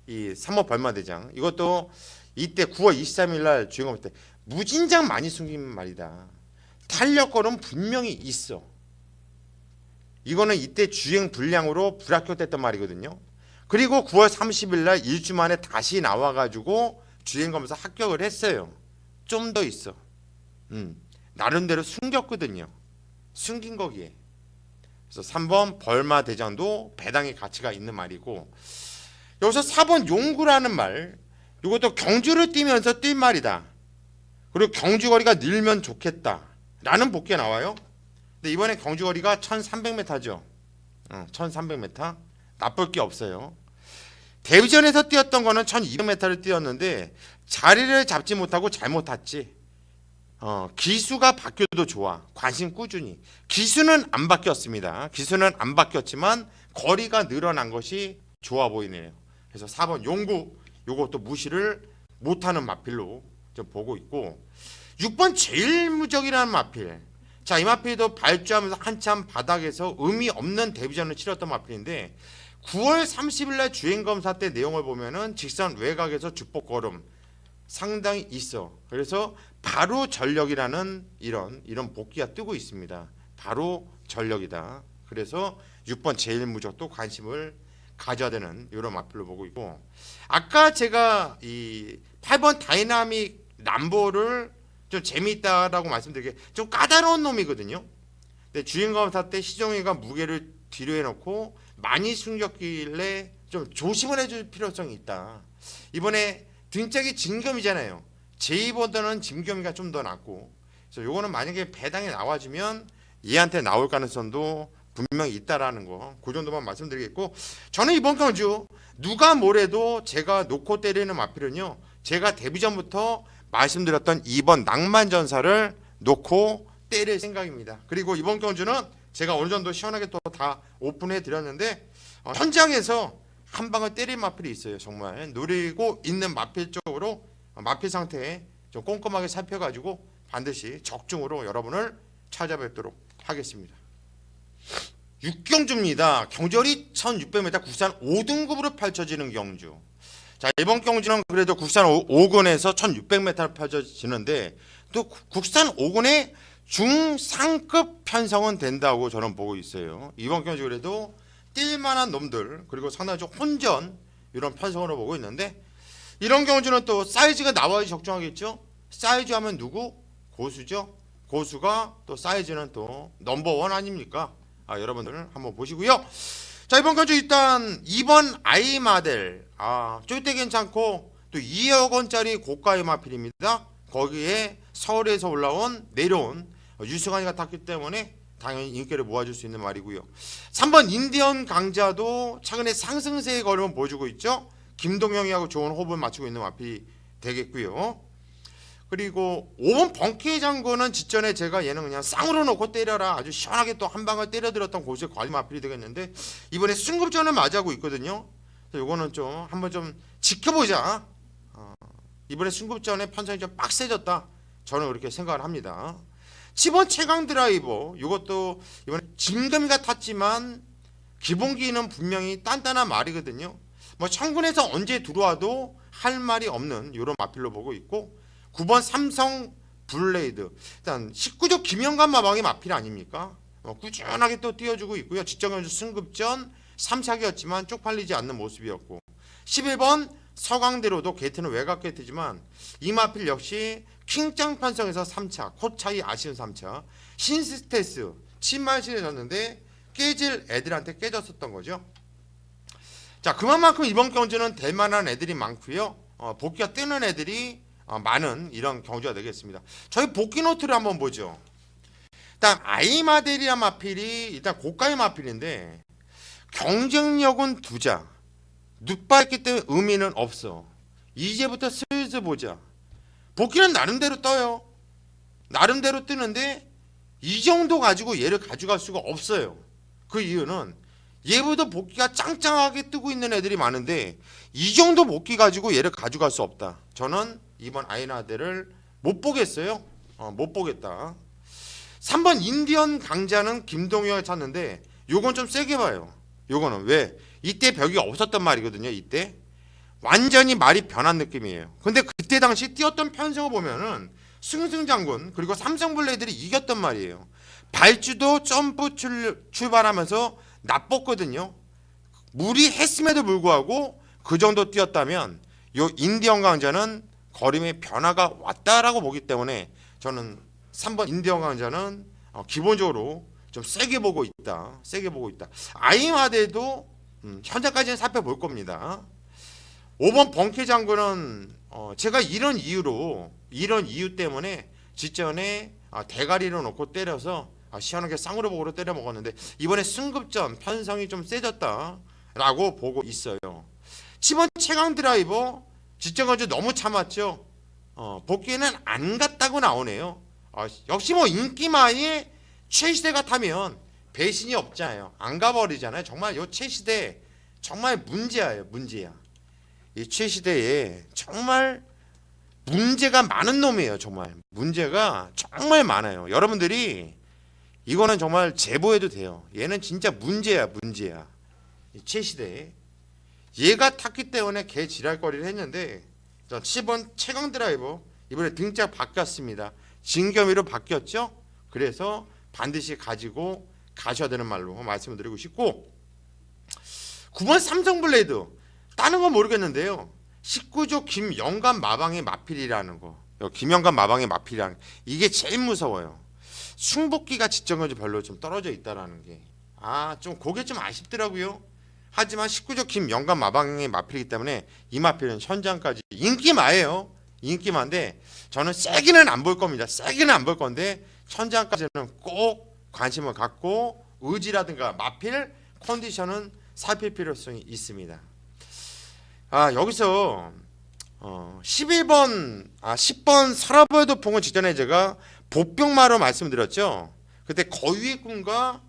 이 3번 벌마대장 이것도 이때 9월 23일 날 주행검사 때 무진장 많이 숨긴 말이다. 탄력거는 분명히 있어. 이거는 이때 주행 불량으로 불합격됐던 말이거든요. 그리고 9월 30일 날 일주 만에 다시 나와가지고 주행검사 합격을 했어요. 좀 더 있어. 나름대로 숨겼거든요. 숨긴 거기에. 그래서 3번 벌마대장도 배당의 가치가 있는 말이고, 여기서 4번 용구라는 말, 이것도 경주를 뛰면서 뛸 말이다. 그리고 경주거리가 늘면 좋겠다 라는 복귀가 나와요. 근데 이번에 경주거리가 1300m죠. 1300m. 나쁠 게 없어요. 데뷔전에서 뛰었던 거는 1200m를 뛰었는데 자리를 잡지 못하고 잘못 탔지. 기수가 바뀌어도 좋아. 관심 꾸준히. 기수는 안 바뀌었습니다. 기수는 안 바뀌었지만 거리가 늘어난 것이 좋아 보이네요. 그래서 4번 용구, 요것도 무시를 못하는 마필로 좀 보고 있고, 6번 제일 무적이라는 마필. 자, 이 마필도 발주하면서 한참 바닥에서 의미 없는 데뷔전을 치렀던 마필인데 9월 30일 날 주행검사 때 내용을 보면은 직선 외곽에서 주폭걸음 상당히 있어. 그래서 바로 전력이라는 이런 복귀가 뜨고 있습니다. 바로 전력이다. 그래서 6번 제일 무적도 관심을 가져야 되는 이런 마필로 보고 있고, 아까 제가 이 8번 다이나믹 람보를 좀 재미있다라고 말씀드리게 좀 까다로운 놈이거든요. 근데 주행검사 때 시종이가 무게를 뒤로 해놓고 많이 숨겼길래 좀 조심을 해줄 필요성이 있다. 이번에 등짝이 진겸이잖아요. 제2보다는 진겸이가 좀 더 낫고, 그래서 요거는 만약에 배당이 나와주면 얘한테 나올 가능성도 분명히 있다라는 거, 그 정도만 말씀드리겠고, 저는 이번 경주 누가 뭐래도 제가 놓고 때리는 마필은요, 제가 데뷔 전부터 말씀드렸던 2번 낭만전사를 놓고 때릴 생각입니다. 그리고 이번 경주는 제가 어느 정도 시원하게 또 다 오픈해 드렸는데, 현장에서 한 방을 때릴 마필이 있어요. 정말 노리고 있는 마필 쪽으로 마필 상태에 좀 꼼꼼하게 살펴가지고 반드시 적중으로 여러분을 찾아뵙도록 하겠습니다. 6경주입니다. 경절이 1600m 국산 5등급으로 펼쳐지는 경주. 자, 이번 경주는 그래도 국산 5군에서 1600m로 펼쳐지는데 또 국산 5군의 중상급 편성은 된다고 저는 보고 있어요. 이번 경주 그래도 뛸만한 놈들, 그리고 상당히 좀 혼전 이런 편성으로 보고 있는데, 이런 경주는 또 사이즈가 나와야 적중하겠죠. 사이즈 하면 누구? 고수죠. 고수가 또 사이즈는 또 넘버원 아닙니까? 여러분들 한번 보시고요. 자, 이번 경주 일단 2번 아이마델, 쫄대 괜찮고 또 2억 원짜리 고가의 마필입니다. 거기에 서울에서 내려온 유승환이가 탔기 때문에 당연히 인기를 모아줄 수 있는 말이고요. 3번 인디언 강자도 최근에 상승세의 걸음을 보여주고 있죠. 김동영이하고 좋은 호흡을 맞추고 있는 마필이 되겠고요. 그리고 5번 벙키 장군은 직전에 제가 얘는 그냥 쌍으로 놓고 때려라, 아주 시원하게 또 한 방을 때려들었던 고수의 관리 마필이 되겠는데, 이번에 승급전을 맞이하고 있거든요. 그래서 요거는 좀 한번 좀 지켜보자. 이번에 승급전에 편성이 좀 빡세졌다, 저는 그렇게 생각을 합니다. 10번 최강 드라이버, 이것도 이번에 진검이가 탔지만 기본기는 분명히 단단한 말이거든요. 뭐 청군에서 언제 들어와도 할 말이 없는 이런 마필로 보고 있고, 9번 삼성 블레이드, 일단 19조 김영관 마방의 마필 아닙니까? 꾸준하게 또 띄워주고 있고요. 직전경주 승급전 3차기였지만 쪽팔리지 않는 모습이었고, 11번 서강대로도 게이트는 외곽 게이트지만 이 마필 역시 킹짱 편성에서 3차 코 차이 아쉬운 3차 신스테스 친말실해졌는데 깨질 애들한테 깨졌었던 거죠. 자, 그만큼 이번 경주는 될 만한 애들이 많고요. 복귀가 뜨는 애들이 많은 이런 경주가 되겠습니다. 저희 복귀 노트를 한번 보죠. 일단 아이마델이란 마필이 일단 고가의 마필인데 경쟁력은 두자, 눕발했기 때문에 의미는 없어. 이제부터 슬슬 보자. 복귀는 나름대로 떠요. 나름대로 뜨는데 이 정도 가지고 얘를 가져갈 수가 없어요. 그 이유는 얘보다 복귀가 짱짱하게 뜨고 있는 애들이 많은데 이 정도 복귀 가지고 얘를 가져갈 수 없다. 저는 이번 아이마델을 못 보겠어요. 못 보겠다. 3번 인디언 강자는 김동혁을 찾는데 요건 좀 세게 봐요. 요거는 왜? 이때 벽이 없었단 말이거든요. 이때 완전히 말이 변한 느낌이에요. 근데 그때 당시 뛰었던 편성을 보면은 승승장군 그리고 삼성블레이드들이 이겼단 말이에요. 발주도 점프 출발하면서 나빴거든요. 무리했음에도 불구하고 그 정도 뛰었다면 요 인디언 강자는 걸음의 변화가 왔다라고 보기 때문에 저는 3번 인디언 강자는 기본적으로 좀 세게 보고 있다. 세게 보고 있다. 아이마델도 현재까지는 살펴볼 겁니다. 5번 벙키 장군은 제가 이런 이유 때문에 직전에 대가리로 놓고 때려서 시원하게 쌍으로 보고로 때려 먹었는데 이번에 승급전 편성이 좀 세졌다라고 보고 있어요. 10번 최강 드라이버 직전 건조 너무 참았죠. 복귀는 안 갔다고 나오네요. 역시 뭐 인기마의 최시대가 타면 배신이 없잖아요. 안 가버리잖아요. 정말 요 최시대 정말 문제예요. 문제야. 이 최시대에 정말 문제가 많은 놈이에요. 정말 문제가 정말 많아요. 여러분들이 이거는 정말 제보해도 돼요. 얘는 진짜 문제야. 문제야. 이 최시대 얘가 탔기 때문에 개 지랄거리를 했는데 10번 최강 드라이버 이번에 등짝 바뀌었습니다. 진겸이로 바뀌었죠. 그래서 반드시 가지고 가셔야 되는 말로 말씀을 드리고 싶고, 9번 삼성블레이드 다른 건 모르겠는데요. 19조 김영관 마방의 마필이라는 거, 김영관 마방의 마필이라는 이게 제일 무서워요. 승복기가 직전까지 별로 좀 떨어져 있다라는 게 좀 그게 좀 아쉽더라고요. 하지만 19조 김영관 마방의 마필이기 때문에 이 마필은 현장까지 인기마예요. 인기마인데 저는 세기는 안 볼 겁니다. 세기는 안 볼 건데 천장까지는 꼭 관심을 갖고 의지라든가 마필 컨디션은 살필 필요성이 있습니다. 여기서 10번 서라벌 도풍은 직전에 제가 보병마로 말씀드렸죠. 그때 거위의 꿈과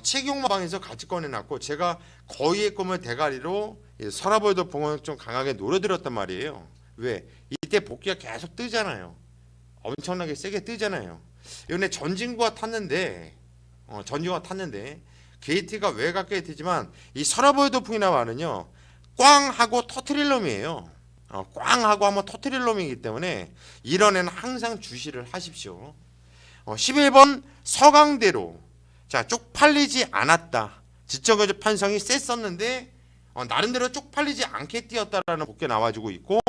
최경마방에서 같이 꺼내놨고 제가 거위의 꿈을 대가리로 서라벌 도풍을 좀 강하게 노려드렸단 말이에요. 왜? 이때 복귀가 계속 뜨잖아요. 엄청나게 세게 뜨잖아요. 이번에 전진구가 탔는데 게이트가 외곽 게이트지만 이 서라벌 도풍이나 말은요 꽝 하고 터트릴 놈이에요. 꽝 하고 한번 터트릴 놈이기 때문에 이런 애는 항상 주시를 하십시오. 11번 서강대로. 자, 쪽팔리지 않았다. 지적의 편성이 셌었는데 나름대로 쪽팔리지 않게 뛰었다라는 복귀 나와주고 있고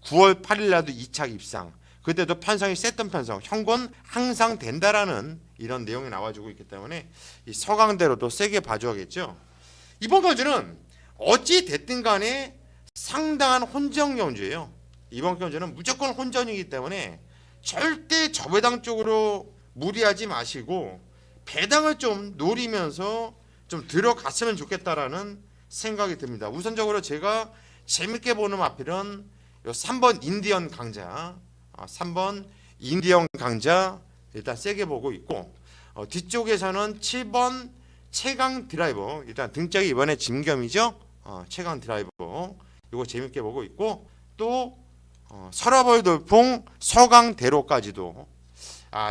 9월 8일 날도 2차 입상. 그때도 편성이 셌던 편성. 형권 항상 된다라는 이런 내용이 나와주고 있기 때문에 이 서강대로도 세게 봐줘야겠죠. 이번 경주는 어찌 됐든 간에 상당한 혼전 경주예요. 이번 경주는 무조건 혼전이기 때문에 절대 저배당 쪽으로 무리하지 마시고 배당을 좀 노리면서 좀 들어갔으면 좋겠다라는 생각이 듭니다. 우선적으로 제가 재밌게 보는 마필은 3번 인디언 강자, 3번 인디언 강자 일단 세게 보고 있고 뒤쪽에서는 7번 최강 드라이버, 일단 등짝이 이번에 짐겸이죠. 최강 드라이버 이거 재밌게 보고 있고 또 서라벌 돌풍 서강대로까지도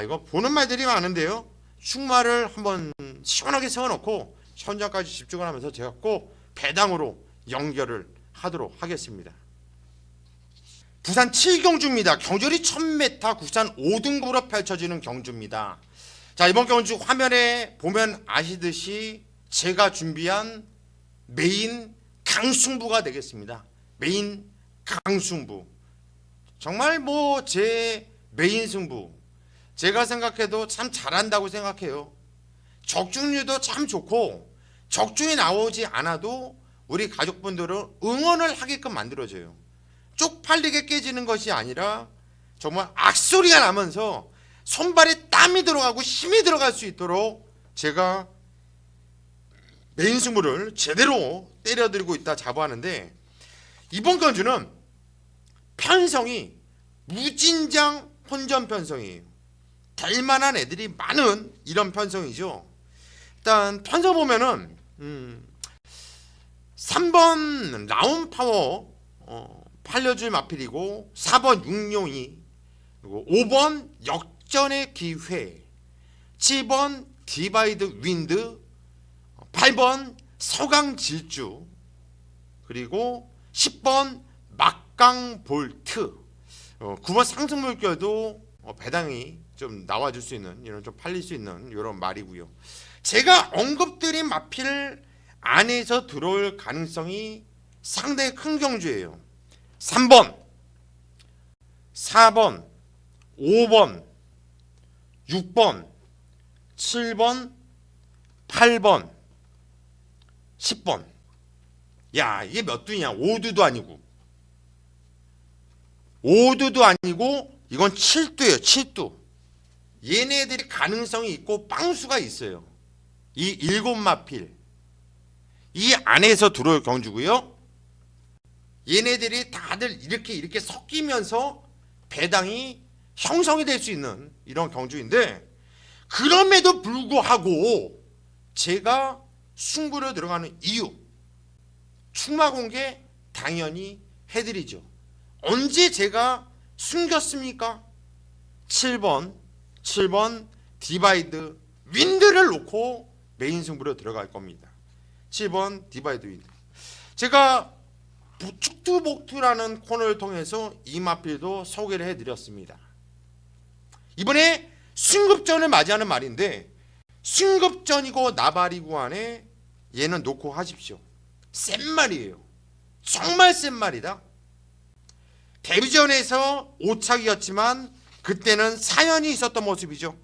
이거 보는 말들이 많은데요. 충마를 한번 시원하게 세워놓고 현장까지 집중을 하면서 제가 꼭 배당으로 연결을 하도록 하겠습니다. 부산 7경주입니다. 경주리 1000m 국산 5등급으로 펼쳐지는 경주입니다. 자, 이번 경주 화면에 보면 아시듯이 제가 준비한 메인 강승부가 되겠습니다. 메인 강승부. 정말 제 메인 승부. 제가 생각해도 참 잘한다고 생각해요. 적중률도 참 좋고 적중이 나오지 않아도 우리 가족분들은 응원을 하게끔 만들어줘요. 쪽팔리게 깨지는 것이 아니라 정말 악소리가 나면서 손발에 땀이 들어가고 힘이 들어갈 수 있도록 제가 메인 승부를 제대로 때려드리고 있다 자부하는데 이번 경주는 편성이 무진장 혼전 편성이에요. 될 만한 애들이 많은 이런 편성이죠. 일단 편성 보면은 3번 라운파워 팔려줄 마필이고 4번 육룡이 그리고 5번 역전의 기회 7번 디바이드 윈드 8번 서강질주 그리고 10번 막강볼트 9번 상승물결도 배당이 좀 나와줄 수 있는 이런 좀 팔릴 수 있는 이런 말이고요. 제가 언급드린 마필 안에서 들어올 가능성이 상당히 큰 경주예요. 3번, 4번, 5번, 6번, 7번, 8번, 10번. 야, 이게 몇 두냐? 5두도 아니고. 5두도 아니고 이건 7두예요. 7두. 얘네들이 가능성이 있고 빵수가 있어요. 이 7마필. 이 안에서 들어올 경주고요. 얘네들이 다들 이렇게 섞이면서 배당이 형성이 될 수 있는 이런 경주인데 그럼에도 불구하고 제가 승부를 들어가는 이유 충마 공개 당연히 해드리죠. 언제 제가 숨겼습니까? 7번 디바이드 윈드를 놓고 메인 승부로 들어갈 겁니다. 7번 디바이드 윈드. 제가 축투복투라는 코너를 통해서 이 마필도 소개를 해드렸습니다. 이번에 승급전을 맞이하는 말인데 승급전이고 나발이고 안에 얘는 놓고 하십시오. 센 말이에요. 정말 센 말이다. 데뷔전에서 5착이었지만 그때는 사연이 있었던 모습이죠.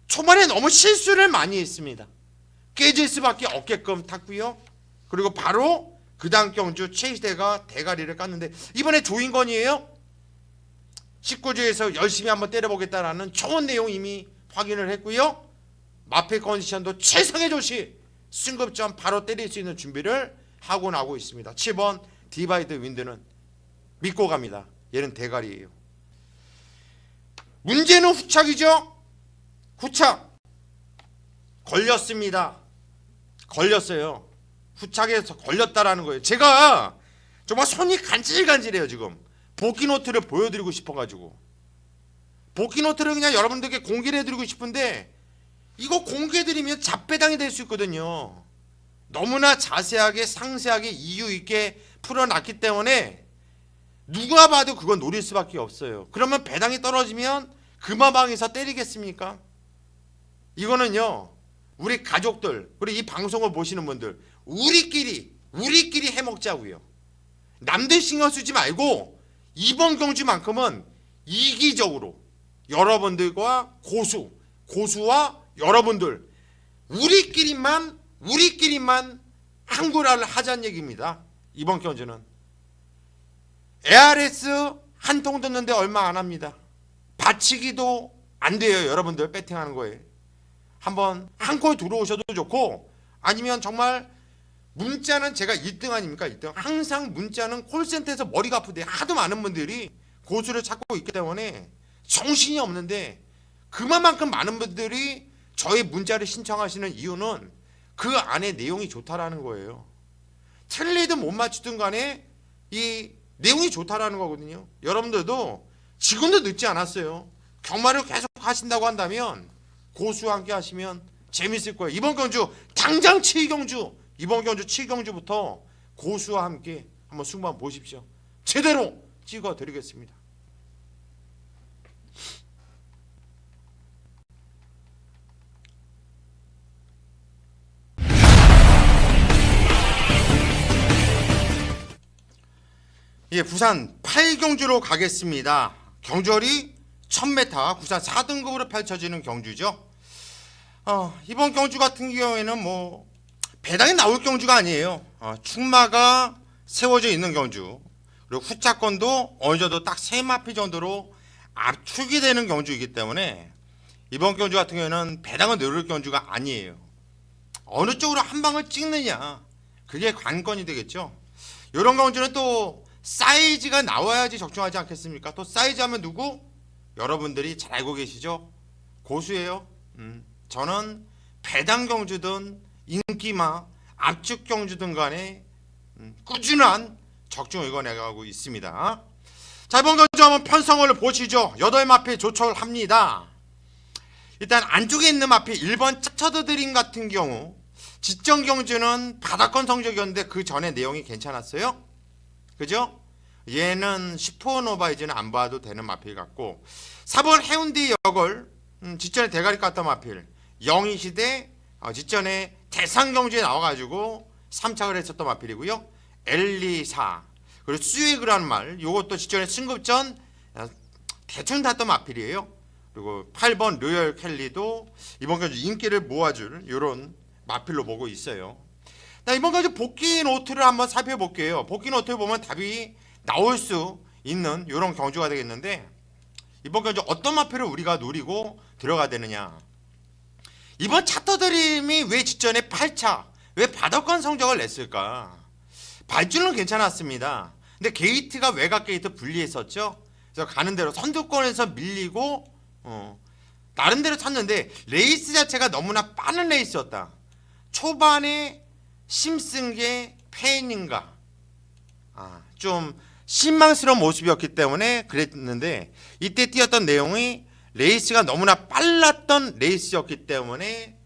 초반에 너무 실수를 많이 했습니다. 깨질 수밖에 없게끔 탔고요. 그리고 바로 그 다음 경주 최희대가 대가리를 깠는데 이번에 조인건이에요. 19주에서 열심히 한번 때려보겠다라는 좋은 내용 이미 확인을 했고요. 마페 컨디션도 최상의 조치 승급점 바로 때릴 수 있는 준비를 하고 나오고 있습니다. 7번 디바이드 윈드는 믿고 갑니다. 얘는 대가리예요. 문제는 후착이죠. 후착 걸렸습니다. 걸렸어요. 후착에서 걸렸다라는 거예요. 제가 정말 손이 간질간질해요. 지금 복귀노트를 보여드리고 싶어가지고 복귀노트를 그냥 여러분들께 공개를 해드리고 싶은데 이거 공개해드리면 잡배당이 될 수 있거든요. 너무나 자세하게 상세하게 이유 있게 풀어놨기 때문에 누가 봐도 그건 노릴 수밖에 없어요. 그러면 배당이 떨어지면 금화방에서 때리겠습니까? 이거는요 우리 가족들 그리고 이 방송을 보시는 분들 우리끼리 해먹자고요. 남들 신경 쓰지 말고 이번 경주만큼은 이기적으로 여러분들과 고수와 여러분들 우리끼리만 한구라를 하자는 얘기입니다. 이번 경주는 ARS 한 통 듣는데 얼마 안 합니다. 받치기도 안 돼요. 여러분들 배팅하는 거에 한번 한 콜 들어오셔도 좋고 아니면 정말 문자는 제가 1등 아닙니까? 1등. 항상 문자는 콜센터에서 머리가 아프대. 하도 많은 분들이 고수를 찾고 있기 때문에 정신이 없는데 그만큼 많은 분들이 저희 문자를 신청하시는 이유는 그 안에 내용이 좋다라는 거예요. 틀리든 못 맞추든 간에 이 내용이 좋다라는 거거든요. 여러분들도 지금도 늦지 않았어요. 경마를 계속 하신다고 한다면 고수와 함께 하시면 재밌을 거예요. 이번 경주 당장 7경주 이번 경주 7경주부터 고수와 함께 한번 승부 한번 보십시오. 제대로 찍어드리겠습니다. 예, 부산 8경주로 가겠습니다. 경주월이 1000m 부산 4등급으로 펼쳐지는 경주죠. 이번 경주 같은 경우에는 뭐 배당이 나올 경주가 아니에요. 충마가 세워져 있는 경주 그리고 후차권도 어느 정도 딱 3마피 정도로 압축이 되는 경주이기 때문에 이번 경주 같은 경우에는 배당을 누를 경주가 아니에요. 어느 쪽으로 한 방을 찍느냐 그게 관건이 되겠죠. 이런 경주는 또 사이즈가 나와야지 적중하지 않겠습니까? 또 사이즈 하면 누구? 여러분들이 잘 알고 계시죠? 고수예요. 저는 배당 경주든 인기마 압축 경주든 간에 꾸준한 적중 의견 내가고 있습니다. 자, 이번 경주 한번 편성을 보시죠. 8마피 조철합니다. 일단 안쪽에 있는 마피 1번 차처드 드림 같은 경우 지정 경주는 바닥권 성적이었는데 그 전에 내용이 괜찮았어요. 그죠? 얘는 슈퍼노바이즈는 안 봐도 되는 마필 같고 4번 해운대 역을 직전에 대가리 깠던 마필 영희시대 직전에 대상경주에 나와가지고 3착을 했었던 마필이고요. 엘리사 그리고 스웨그라는 말 요것도 직전에 승급전 대충 탔던 마필이에요. 그리고 8번 로열 켈리도 이번 경주 인기를 모아줄 이런 마필로 보고 있어요. 자, 이번 경주 복귀 노트를 한번 살펴볼게요. 복귀 노트를 보면 답이 나올 수 있는 이런 경주가 되겠는데 이번 경주 어떤 마필을 우리가 노리고 들어가야 되느냐. 이번 차터드림이 왜 직전에 8차 왜 바닥권 성적을 냈을까. 발주는 괜찮았습니다. 근데 게이트가 외곽 게이트 분리했었죠. 그래서 가는 대로 선두권에서 밀리고 나름대로 탔는데 레이스 자체가 너무나 빠른 레이스였다. 초반에 심쓴 게 페인인가 좀 실망스러운 모습이었기 때문에 그랬는데 이때 뛰었던 내용이 레이스가 너무나 빨랐던 레이스였기 때문에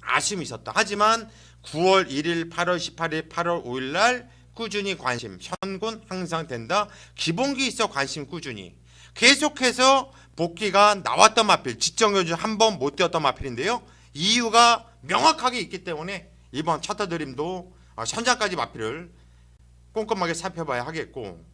아쉬움이 있었다. 하지만 9월 1일, 8월 18일, 8월 5일 날 꾸준히 관심, 현군 항상 된다. 기본기 있어 관심 꾸준히. 계속해서 복귀가 나왔던 마필, 지정경주 한 번 못 뛰었던 마필인데요. 이유가 명확하게 있기 때문에 이번 차터드림도 현장까지 마필을 꼼꼼하게 살펴봐야 하겠고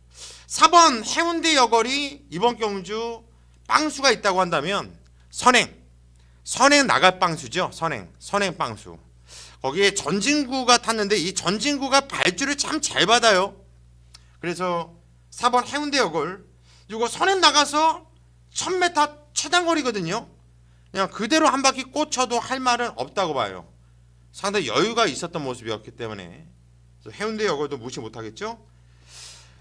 4번 해운대 여걸이 이번 경주 빵수가 있다고 한다면 선행 나갈 빵수죠. 선행 빵수. 거기에 전진구가 탔는데 이 전진구가 발주를 참 잘 받아요. 그래서 4번 해운대 역을 이거 선행 나가서 1000m 최단거리거든요. 그냥 그대로 한 바퀴 꽂혀도 할 말은 없다고 봐요. 상당히 여유가 있었던 모습이었기 때문에 해운대역을도 무시 못하겠죠.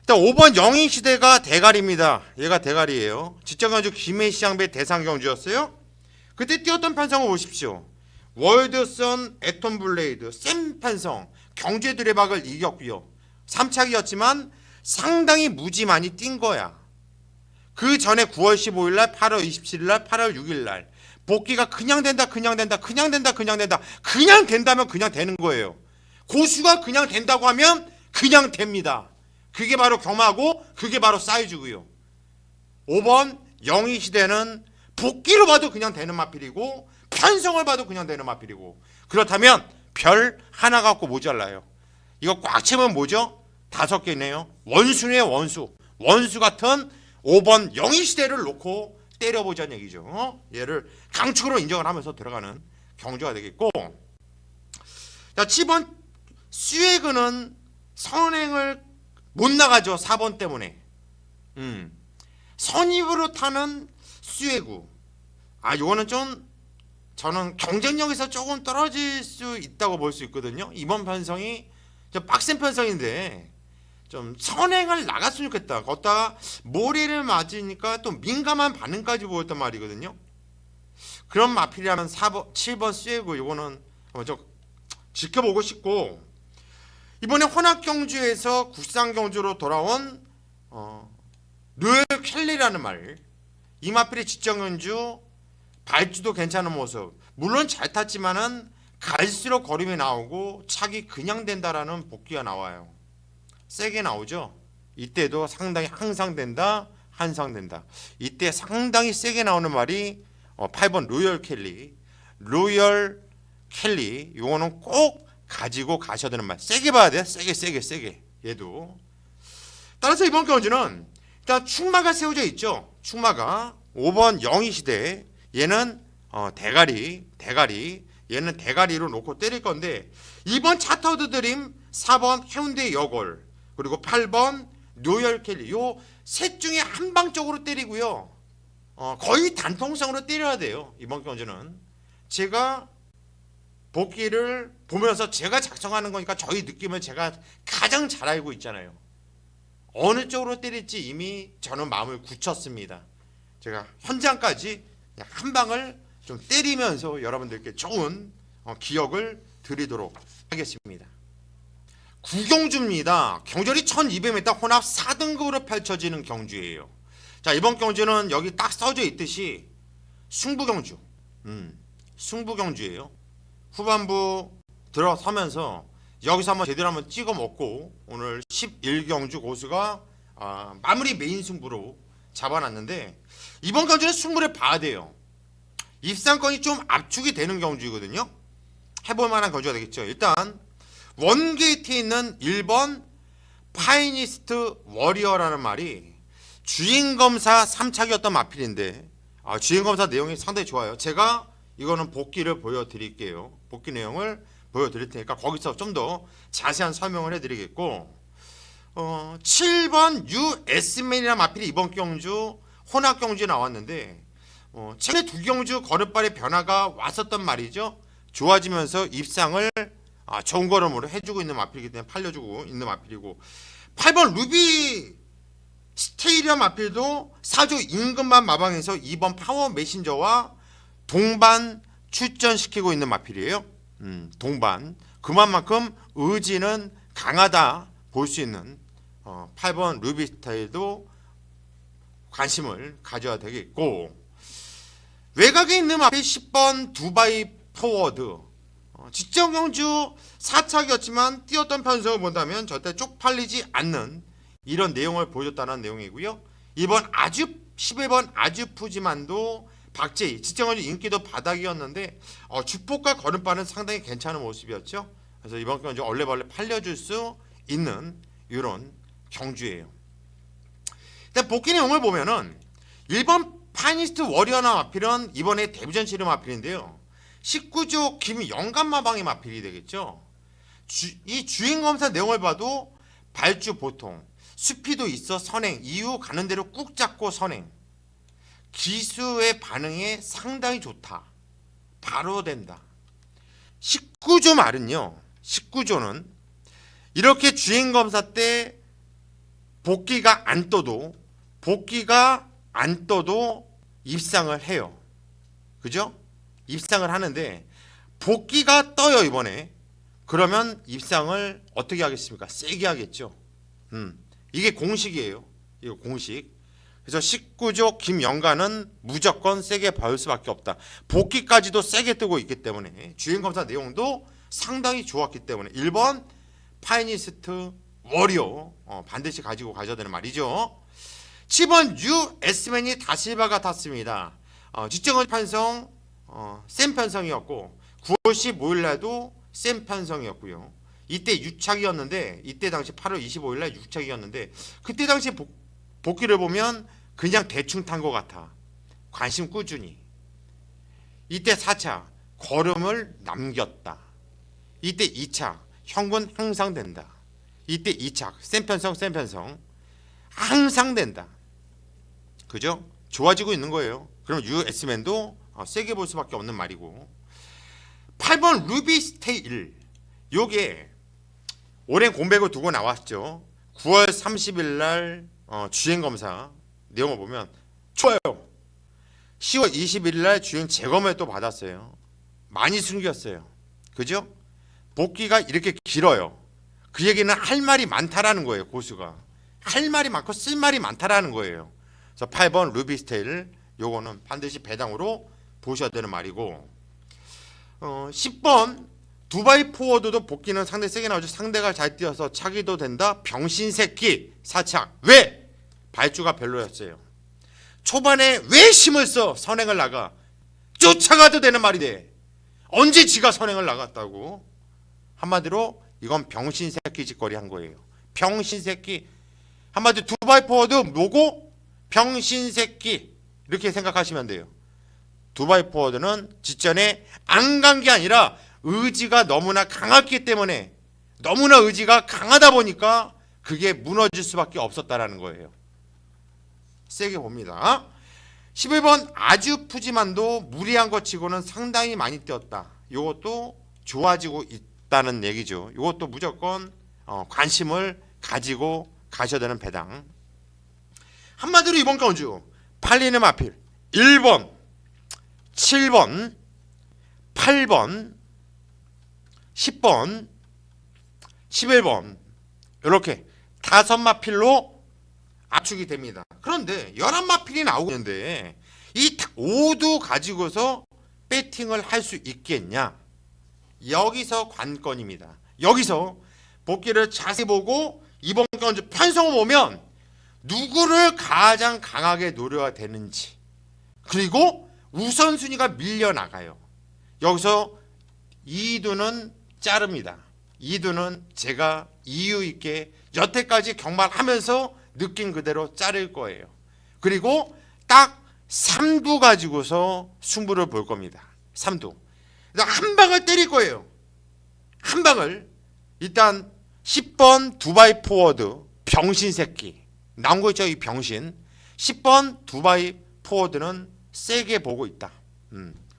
일단 5번 영희시대가 대가리입니다. 얘가 대가리예요. 지정강주 김해시장배 대상경주였어요. 그때 뛰었던 편성을 보십시오. 월드선, 에톤블레이드, 샘 편성, 경주의 두레박을 이겼고요. 3착이었지만 상당히 무지 많이 뛴 거야. 그 전에 9월 15일날, 8월 27일날, 8월 6일날 복귀가 그냥 된다, 그냥 된다, 그냥 된다, 그냥 된다. 그냥 된다면 그냥 되는 거예요. 고수가 그냥 된다고 하면 그냥 됩니다. 그게 바로 경마고 그게 바로 사이즈고요. 5번 영희시대는 복귀로 봐도 그냥 되는 마필이고 편성을 봐도 그냥 되는 마필이고, 그렇다면 별 하나 갖고 모자라요. 이거 꽉 채면 뭐죠? 5개네요. 원수네요, 원수. 원수 같은 5번 영희시대를 놓고 때려보자는 얘기죠. 얘를 강축으로 인정을 하면서 들어가는 경주가 되겠고, 자 7번 수에그는 선행을 못 나가죠. 4번 때문에. 선입으로 타는 수에구. 요거는 좀 저는 경쟁력에서 조금 떨어질 수 있다고 볼 수 있거든요. 이번 편성이 좀 빡센 편성인데 좀 선행을 나갔으면 좋겠다. 걷다가 모래를 맞으니까 또 민감한 반응까지 보였단 말이거든요. 그런 마필이라면 7번 수에구 요거는 좀 지켜보고 싶고, 이번에 혼합경주에서 국산경주로 돌아온 로열 켈리라는 말, 이 마필의 지정경주 발주도 괜찮은 모습, 물론 잘 탔지만은 갈수록 걸음이 나오고 착이 그냥 된다라는 복귀가 나와요. 세게 나오죠. 이때도 상당히 항상 된다, 한상 된다. 이때 상당히 세게 나오는 말이 8번 로열 켈리. 로열 켈리 요거는 꼭 가지고 가셔야 되는 말. 세게 봐야 돼. 세게. 얘도. 따라서 이번 경주는 일단 충마가 세워져 있죠. 충마가 5번 영희시대. 얘는 대가리. 얘는 대가리로 놓고 때릴 건데, 2번 차터드 드림, 4번 해운대 여골, 그리고 8번 로열 켈리. 요 셋 중에 한 방 쪽으로 때리고요. 거의 단통성으로 때려야 돼요. 이번 경주는 제가 복귀를 보면서 제가 작성하는 거니까 저희 느낌을 제가 가장 잘 알고 있잖아요. 어느 쪽으로 때릴지 이미 저는 마음을 굳혔습니다. 제가 현장까지 그냥 한 방을 좀 때리면서 여러분들께 좋은 기억을 드리도록 하겠습니다. 구경주입니다. 경절이 1200m 혼합 4등급으로 펼쳐지는 경주예요. 자, 이번 경주는 여기 딱 써져 있듯이 승부경주. 승부경주예요. 후반부 들어서면서 여기서 한번 제대로 한번 찍어 먹고 오늘 11경주 고수가 마무리 메인 승부로 잡아놨는데, 이번 경주는 승부를 봐야 돼요. 입상권이 좀 압축이 되는 경주이거든요. 해볼 만한 경주가 되겠죠. 일단 원게이트에 있는 1번 파이니스트 워리어라는 말이 주행검사 3착이었던 마필인데, 주행검사 내용이 상당히 좋아요. 제가 이거는 복귀를 보여드릴게요. 복귀 내용을 보여드릴 테니까 거기서 좀 더 자세한 설명을 해드리겠고, 7번 US맨이라는 마필이 이번 경주 혼합경주에 나왔는데, 최근에 두 경주 걸음발의 변화가 왔었단 말이죠. 좋아지면서 입상을 좋은 걸음으로 해주고 있는 마필이기 때문에 팔려주고 있는 마필이고, 8번 루비 스테이리아 마필도 4조 임금만 마방에서 2번 파워 메신저와 동반 출전시키고 있는 마필이에요. 동반. 그만큼 의지는 강하다 볼 수 있는 8번 루비 스테이도 관심을 가져야 되겠고, 외곽에 있는 마필 10번 두바이 포워드. 지정경주 4착이었지만 뛰었던 편성을 본다면 절대 쪽팔리지 않는 이런 내용을 보여줬다는 내용이고요. 11번 아주 푸지만도 박재희, 지정경주 인기도 바닥이었는데 주폭과 걸음발은 상당히 괜찮은 모습이었죠. 그래서 이번 경주 얼레벌레 팔려줄 수 있는 이런 경주예요. 일단 복귀 내용을 보면은 1번 파이니스트 워리어나 마필은 이번에 데뷔전 치료 마필인데요. 19조 김영감 마방의 마필이 되겠죠. 이 주행검사 내용을 봐도 발주 보통 수피도 있어 선행. 이후 가는 대로 꾹 잡고 선행. 기수의 반응이 상당히 좋다. 바로 된다. 19조 말은요. 19조는 이렇게 주행검사 때 복귀가 안 떠도 입상을 해요. 그죠? 입상을 하는데 복귀가 떠요 이번에. 그러면 입상을 어떻게 하겠습니까? 세게 하겠죠. 이게 공식이에요. 이거 공식. 그래서 19조 김영관은 무조건 세게 봐올 수밖에 없다. 복귀까지도 세게 뜨고 있기 때문에 주행검사 내용도 상당히 좋았기 때문에 1번 파이니스트 워리어 반드시 가지고 가셔야 되는 말이죠. 7번 US맨이 다실바가 탔습니다. 직전은 편성 센 편성이었고 9월 15일 날도 센 편성이었고요. 이때 유착이었는데 이때 당시 8월 25일 날 유착이었는데 그때 당시 복귀를 보면 그냥 대충 탄 것 같아. 관심 꾸준히. 이때 4차 걸음을 남겼다. 이때 2차 형군 항상 된다. 이때 2차 센 편성 항상 된다. 그죠? 좋아지고 있는 거예요. 그럼 US맨도 세게 볼 수밖에 없는 말이고. 8번 루비 스테일. 요게 오랜 공백을 두고 나왔죠. 9월 30일 날 주행검사 내용을 보면 좋아요. 10월 20일 날 주행 재검을 또 받았어요. 많이 숨겼어요. 그죠? 복귀가 이렇게 길어요. 그 얘기는 할 말이 많다라는 거예요. 고수가. 할 말이 많고 쓸 말이 많다라는 거예요. 그래서 8번 루비 스테일 요거는 반드시 배당으로 보셔야 되는 말이고 10번 두바이 포워드도 복귀는 상당히 세게 나오죠. 상대가 잘 뛰어서 차기도 된다. 병신새끼 사착. 왜? 발주가 별로였어요. 초반에 왜 힘을 써? 선행을 나가. 쫓아가도 되는 말이 돼. 언제 지가 선행을 나갔다고? 한마디로 이건 병신새끼 짓거리 한 거예요. 병신새끼. 한마디로 두바이 포워드 뭐고? 병신새끼. 이렇게 생각하시면 돼요. 두바이 포워드는 직전에 안 간 게 아니라 의지가 너무나 강했기 때문에 너무나 의지가 강하다 보니까 그게 무너질 수밖에 없었다라는 거예요. 세게 봅니다. 11번 아주 푸짐한도 무리한 것 치고는 상당히 많이 뛰었다. 이것도 좋아지고 있다는 얘기죠. 이것도 무조건 관심을 가지고 가셔야 되는 배당. 한마디로 이번 경주 팔리는 마필 1번, 7번, 8번, 10번, 11번 이렇게 5마필로 압축이 됩니다. 그런데 11마필이 나오고 있는데 이 5도 가지고서 배팅을 할 수 있겠냐? 여기서 관건입니다. 여기서 복귀를 자세히 보고 이번 경주 편성을 보면 누구를 가장 강하게 노려야 되는지 그리고 우선순위가 밀려나가요. 여기서 2두는 자릅니다. 2두는 제가 이유 있게 여태까지 경말하면서 느낀 그대로 자를 거예요. 그리고 딱 3두 가지고서 승부를 볼 겁니다. 3두. 한 방을 때릴 거예요. 한 방을. 일단 10번 두바이 포워드 병신 새끼. 나온 거 있죠? 이 병신. 10번 두바이 포워드는 세게 보고 있다.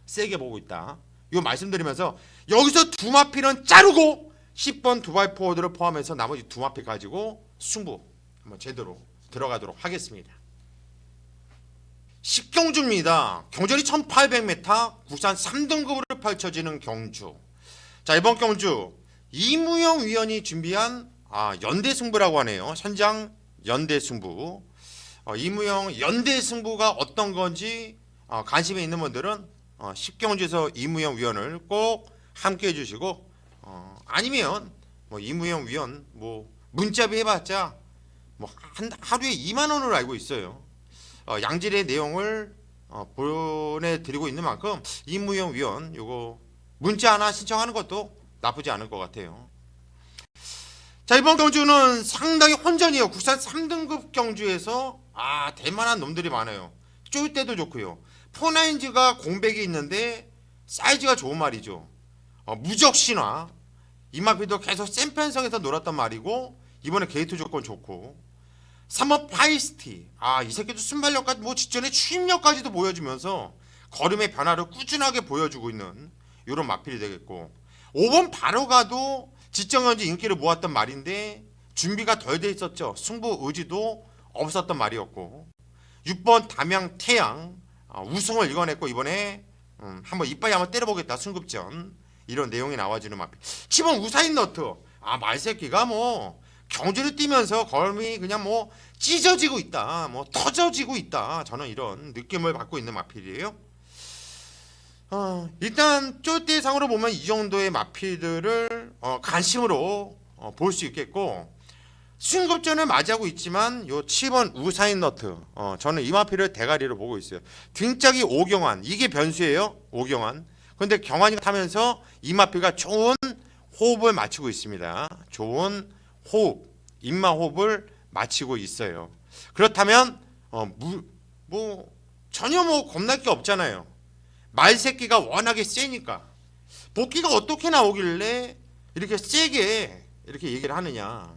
세게 보고 있다. 이거 말씀드리면서 여기서 두 마필은 자르고 10번 두바이 포워드를 포함해서 나머지 두 마필 가지고 승부 한번 제대로 들어가도록 하겠습니다. 10경주입니다. 경전이 1800m 국산 3등급으로 펼쳐지는 경주. 자, 이번 경주 이무영 위원이 준비한 연대승부라고 하네요. 현장 연대승부. 이무영 연대승부가 어떤 건지 관심이 있는 분들은 10경주에서 이무영 위원을 꼭 함께 해주시고 아니면 이무영 위원 문자비 해봤자 하루에 2만 원으로 알고 있어요. 양질의 내용을 보내드리고 있는 만큼 이무영 위원 요거 문자 하나 신청하는 것도 나쁘지 않을 것 같아요. 자, 이번 경주는 상당히 혼전이에요. 국산 3등급 경주에서 대만한 놈들이 많아요. 쪼일 때도 좋고요. 포나인즈가 공백이 있는데 사이즈가 좋은 말이죠. 무적신화 이마피도 계속 센 편성에서 놀았단 말이고 이번에 게이트 조건 좋고 3번 파이스티. 이 새끼도 순발력까지 뭐 직전에 추임력까지도 보여주면서 걸음의 변화를 꾸준하게 보여주고 있는 이런 마필이 되겠고, 5번 바로가도 직전까지 인기를 모았던 말인데 준비가 덜 돼 있었죠. 승부 의지도 없었던 말이었고, 6번 담양 태양 우승을 이뤄냈고 이번에 한번 이빨이 한번 때려보겠다 승급전, 이런 내용이 나와주는 마필. 7번 우사인 너트. 말새끼가 뭐 경주를 뛰면서 걸음이 그냥 뭐 찢어지고 있다, 뭐 터져지고 있다, 저는 이런 느낌을 받고 있는 마필이에요. 일단 쫄대상으로 보면 이 정도의 마필들을 관심으로 볼 수 있겠고, 승급전을 맞이하고 있지만 요 7번 우사인 너트, 저는 이 마필을 대가리로 보고 있어요. 등짝이 오경환, 이게 변수예요. 오경환. 근데 경환이가 타면서 이 마필가 좋은 호흡을 맞추고 있습니다. 좋은 호흡, 입마 호흡을 맞추고 있어요. 그렇다면 전혀 뭐 겁날 게 없잖아요. 말새끼가 워낙에 세니까. 복귀가 어떻게 나오길래 이렇게 세게 이렇게 얘기를 하느냐.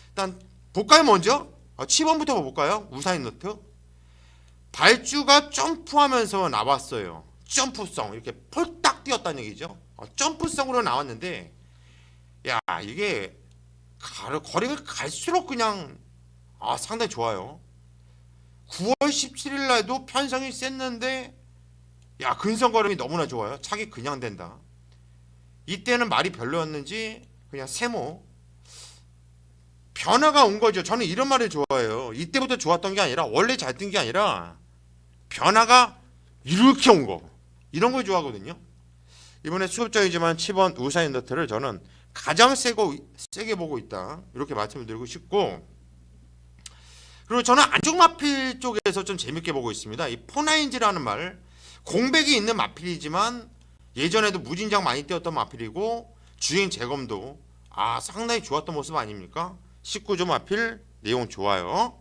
일단 볼까요 먼저? 7번부터 볼까요? 우사인 너트. 발주가 점프하면서 나왔어요. 점프성, 이렇게 펄딱 뛰었다는 얘기죠. 점프성으로 나왔는데, 야, 이게 거리가 갈수록 그냥 상당히 좋아요. 9월 17일 날도 편성이 셌는데, 야, 근성걸음이 너무나 좋아요. 차기 그냥 된다. 이때는 말이 별로였는지 그냥 세모 변화가 온 거죠. 저는 이런 말을 좋아해요. 이때부터 좋았던 게 아니라, 원래 잘 뛴 게 아니라 변화가 이렇게 온 거, 이런 걸 좋아하거든요. 이번에 수급적이지만 7번 우사인 너트를 저는 가장 세게 보고 있다, 이렇게 말씀을 드리고 싶고, 그리고 저는 안쪽 마필 쪽에서 좀 재밌게 보고 있습니다. 이 포나인지라는 말, 공백이 있는 마필이지만 예전에도 무진장 많이 뛰었던 마필이고 주행 재검도 상당히 좋았던 모습 아닙니까? 19조 마필 내용 좋아요.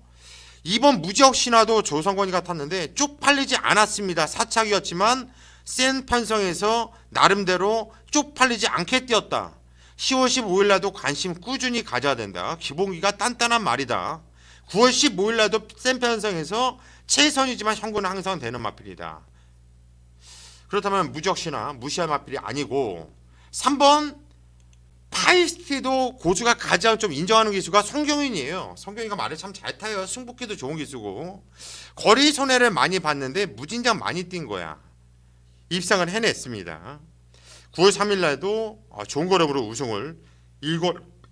2번 무지역 신화도 조성권이가 탔는데 쪽팔리지 않았습니다. 사착이었지만 센 편성에서 나름대로 쪽팔리지 않게 뛰었다. 10월 15일 날도 관심 꾸준히 가져야 된다. 기본기가 단단한 말이다. 9월 15일 날도 센 편성에서 최선이지만 형구는 항상 되는 마필이다. 그렇다면 무적신화 무시할 마필이 아니고, 3번 파이스티도 고수가 가장 좀 인정하는 기수가 성경인이에요. 성경이가 말을 참 잘 타요. 승부기도 좋은 기수고, 거리 손해를 많이 봤는데 무진장 많이 뛴 거야. 입상을 해냈습니다. 9월 3일 날도 좋은 걸음으로 우승을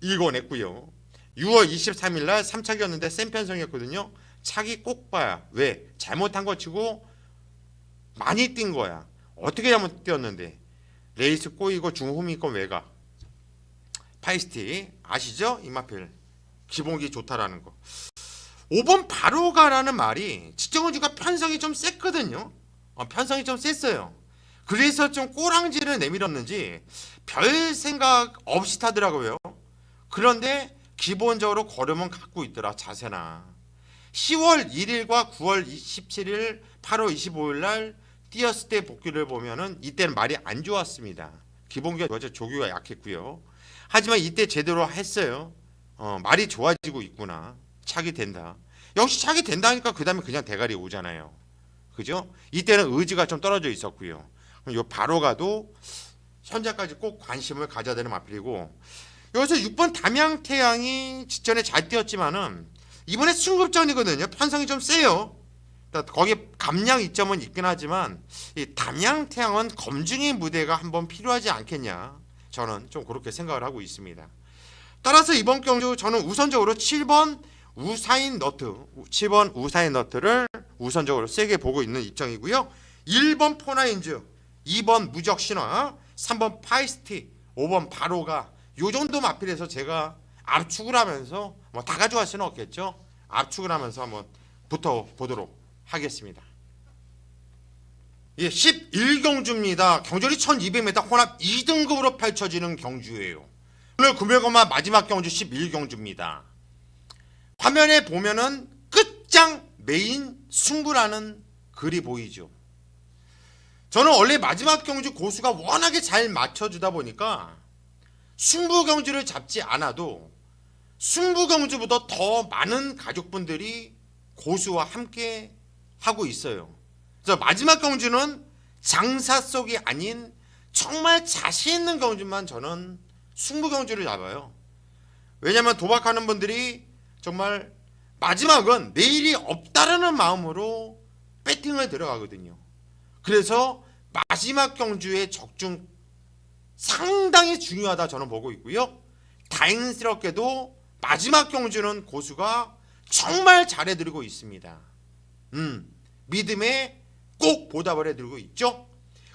일궈냈고요. 6월 23일 날 3차기였는데 센 편성이었거든요. 차기 꼭 봐야. 왜? 잘못한 거 치고 많이 뛴 거야. 어떻게 잘못 뛰었는데? 레이스 꼬이고 중후미권 외곽. 파이스티 아시죠? 이마필 기본기 좋다라는 거. 5번 바로 가라는 말이 직정은주가 편성이 좀 셌거든요. 편성이 좀 셌어요. 그래서 좀 꼬랑지를 내밀었는지 별 생각 없이 타더라고요. 그런데 기본적으로 걸음은 갖고 있더라. 자세나 10월 1일과 9월 27일 8월 25일 날 뛰었을 때 복귀를 보면은 이때는 말이 안 좋았습니다. 기본기가 좋아져 조교가 약했고요. 하지만 이때 제대로 했어요. 말이 좋아지고 있구나. 차기 된다. 역시 차기 된다니까 그 다음에 그냥 대가리 오잖아요. 그죠? 이때는 의지가 좀 떨어져 있었고요. 요 바로가도 현재까지 꼭 관심을 가져야 되는 마필이고, 여기서 6번 담양태양이 직전에 잘 뛰었지만은 이번에 승급전이거든요. 편성이 좀 세요. 거기 감량 이점은 있긴 하지만 이 담양태양은 검증의 무대가 한번 필요하지 않겠냐, 저는 좀 그렇게 생각을 하고 있습니다. 따라서 이번 경주 저는 우선적으로 7번 우사인 너트를 우선적으로 세게 보고 있는 입장이고요. 1번 포나인즈, 2번 무적신화, 3번 파이스티, 5번 바로가 요 정도 마필에서 제가 압축을 하면서 뭐 다 가져갈 수는 없겠죠. 압축을 하면서 한번 붙어보도록 하겠습니다. 예, 11경주입니다. 경주리 1200m 혼합 2등급으로 펼쳐지는 경주예요. 오늘 금요일과 마지막 경주 11경주입니다. 화면에 보면은 끝장 메인 승부라는 글이 보이죠. 저는 원래 마지막 경주 고수가 워낙에 잘 맞춰주다 보니까 승부 경주를 잡지 않아도 승부경주보다 더 많은 가족분들이 고수와 함께 하고 있어요. 그래서 마지막 경주는 장사 속이 아닌 정말 자신 있는 경주만 저는 승부경주를 잡아요. 왜냐하면 도박하는 분들이 정말 마지막은 내일이 없다라는 마음으로 배팅을 들어가거든요. 그래서 마지막 경주의 적중 상당히 중요하다 저는 보고 있고요. 다행스럽게도 마지막 경주는 고수가 정말 잘해드리고 있습니다. 믿음에 꼭 보답을 해드리고 있죠.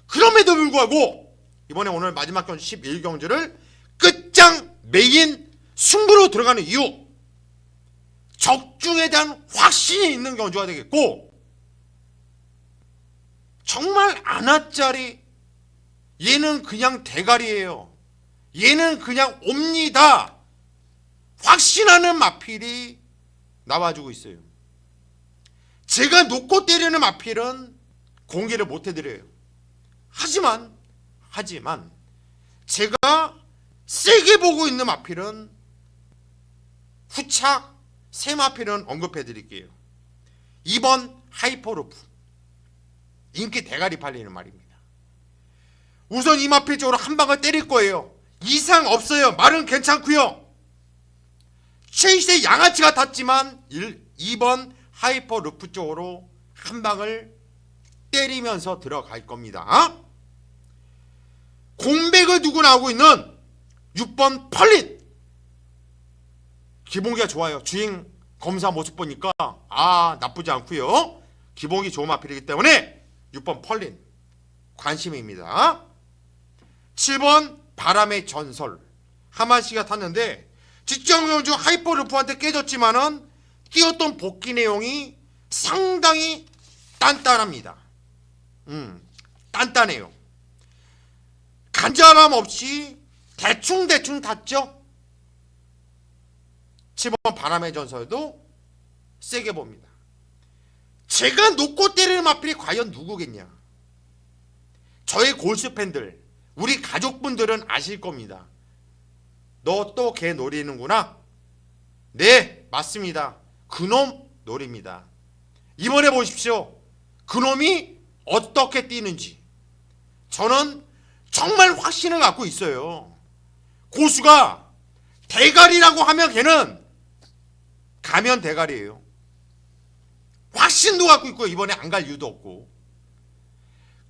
그럼에도 불구하고 이번에 오늘 마지막 경주 11경주를 끝장 메인 승부로 들어가는 이유, 적중에 대한 확신이 있는 경주가 되겠고, 정말 아나짜리, 얘는 그냥 대가리예요, 얘는 그냥 옵니다, 확신하는 마필이 나와주고 있어요. 제가 놓고 때리는 마필은 공개를 못 해드려요. 하지만 제가 세게 보고 있는 마필은 후착 세 마필은 언급해 드릴게요. 2번 하이퍼루프, 인기 대가리 팔리는 말입니다. 우선 이 마필 쪽으로 한 방을 때릴 거예요. 이상 없어요. 말은 괜찮고요. 최이세 양아치 같았지만 2번 하이퍼루프 쪽으로 한 방을 때리면서 들어갈 겁니다. 공백을 두고 나오고 있는 6번 펄린, 기본기가 좋아요. 주행 검사 모습 보니까 나쁘지 않고요. 기본기 좋은 마필이기 때문에 6번 펄린 관심입니다. 7번 바람의 전설, 하만씨가 탔는데 직전경주 하이퍼루프한테 깨졌지만은 뛰었던 복귀 내용이 상당히 단단합니다. 단단해요. 간절함 없이 대충 탔죠. 7번 바람의 전설도 세게 봅니다. 제가 놓고 때리는 마필이 과연 누구겠냐? 저의 골수 팬들, 우리 가족분들은 아실 겁니다. 너 또 걔 노리는구나? 네, 맞습니다. 그놈 노립니다. 이번에 보십시오. 그놈이 어떻게 뛰는지 저는 정말 확신을 갖고 있어요. 고수가 대가리라고 하면 걔는 가면 대가리예요. 확신도 갖고 있고 이번에 안 갈 이유도 없고,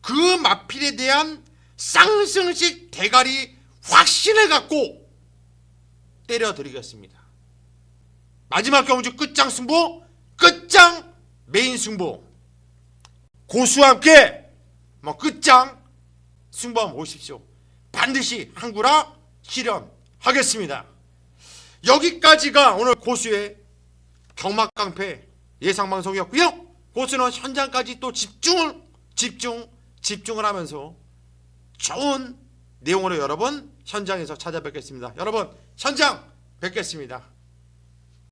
그 마필에 대한 쌍승식 대가리 확신을 갖고 때려드리겠습니다. 마지막 경주 끝장 승부, 끝장 메인 승부, 고수와 함께 끝장 승부 한번 보십시오. 반드시 한구라 실현하겠습니다. 여기까지가 오늘 고수의 경막깡패 예상방송이었고요. 고수는 현장까지 또 집중을 하면서 좋은 내용으로 여러분 현장에서 찾아뵙겠습니다. 여러분 현장 뵙겠습니다.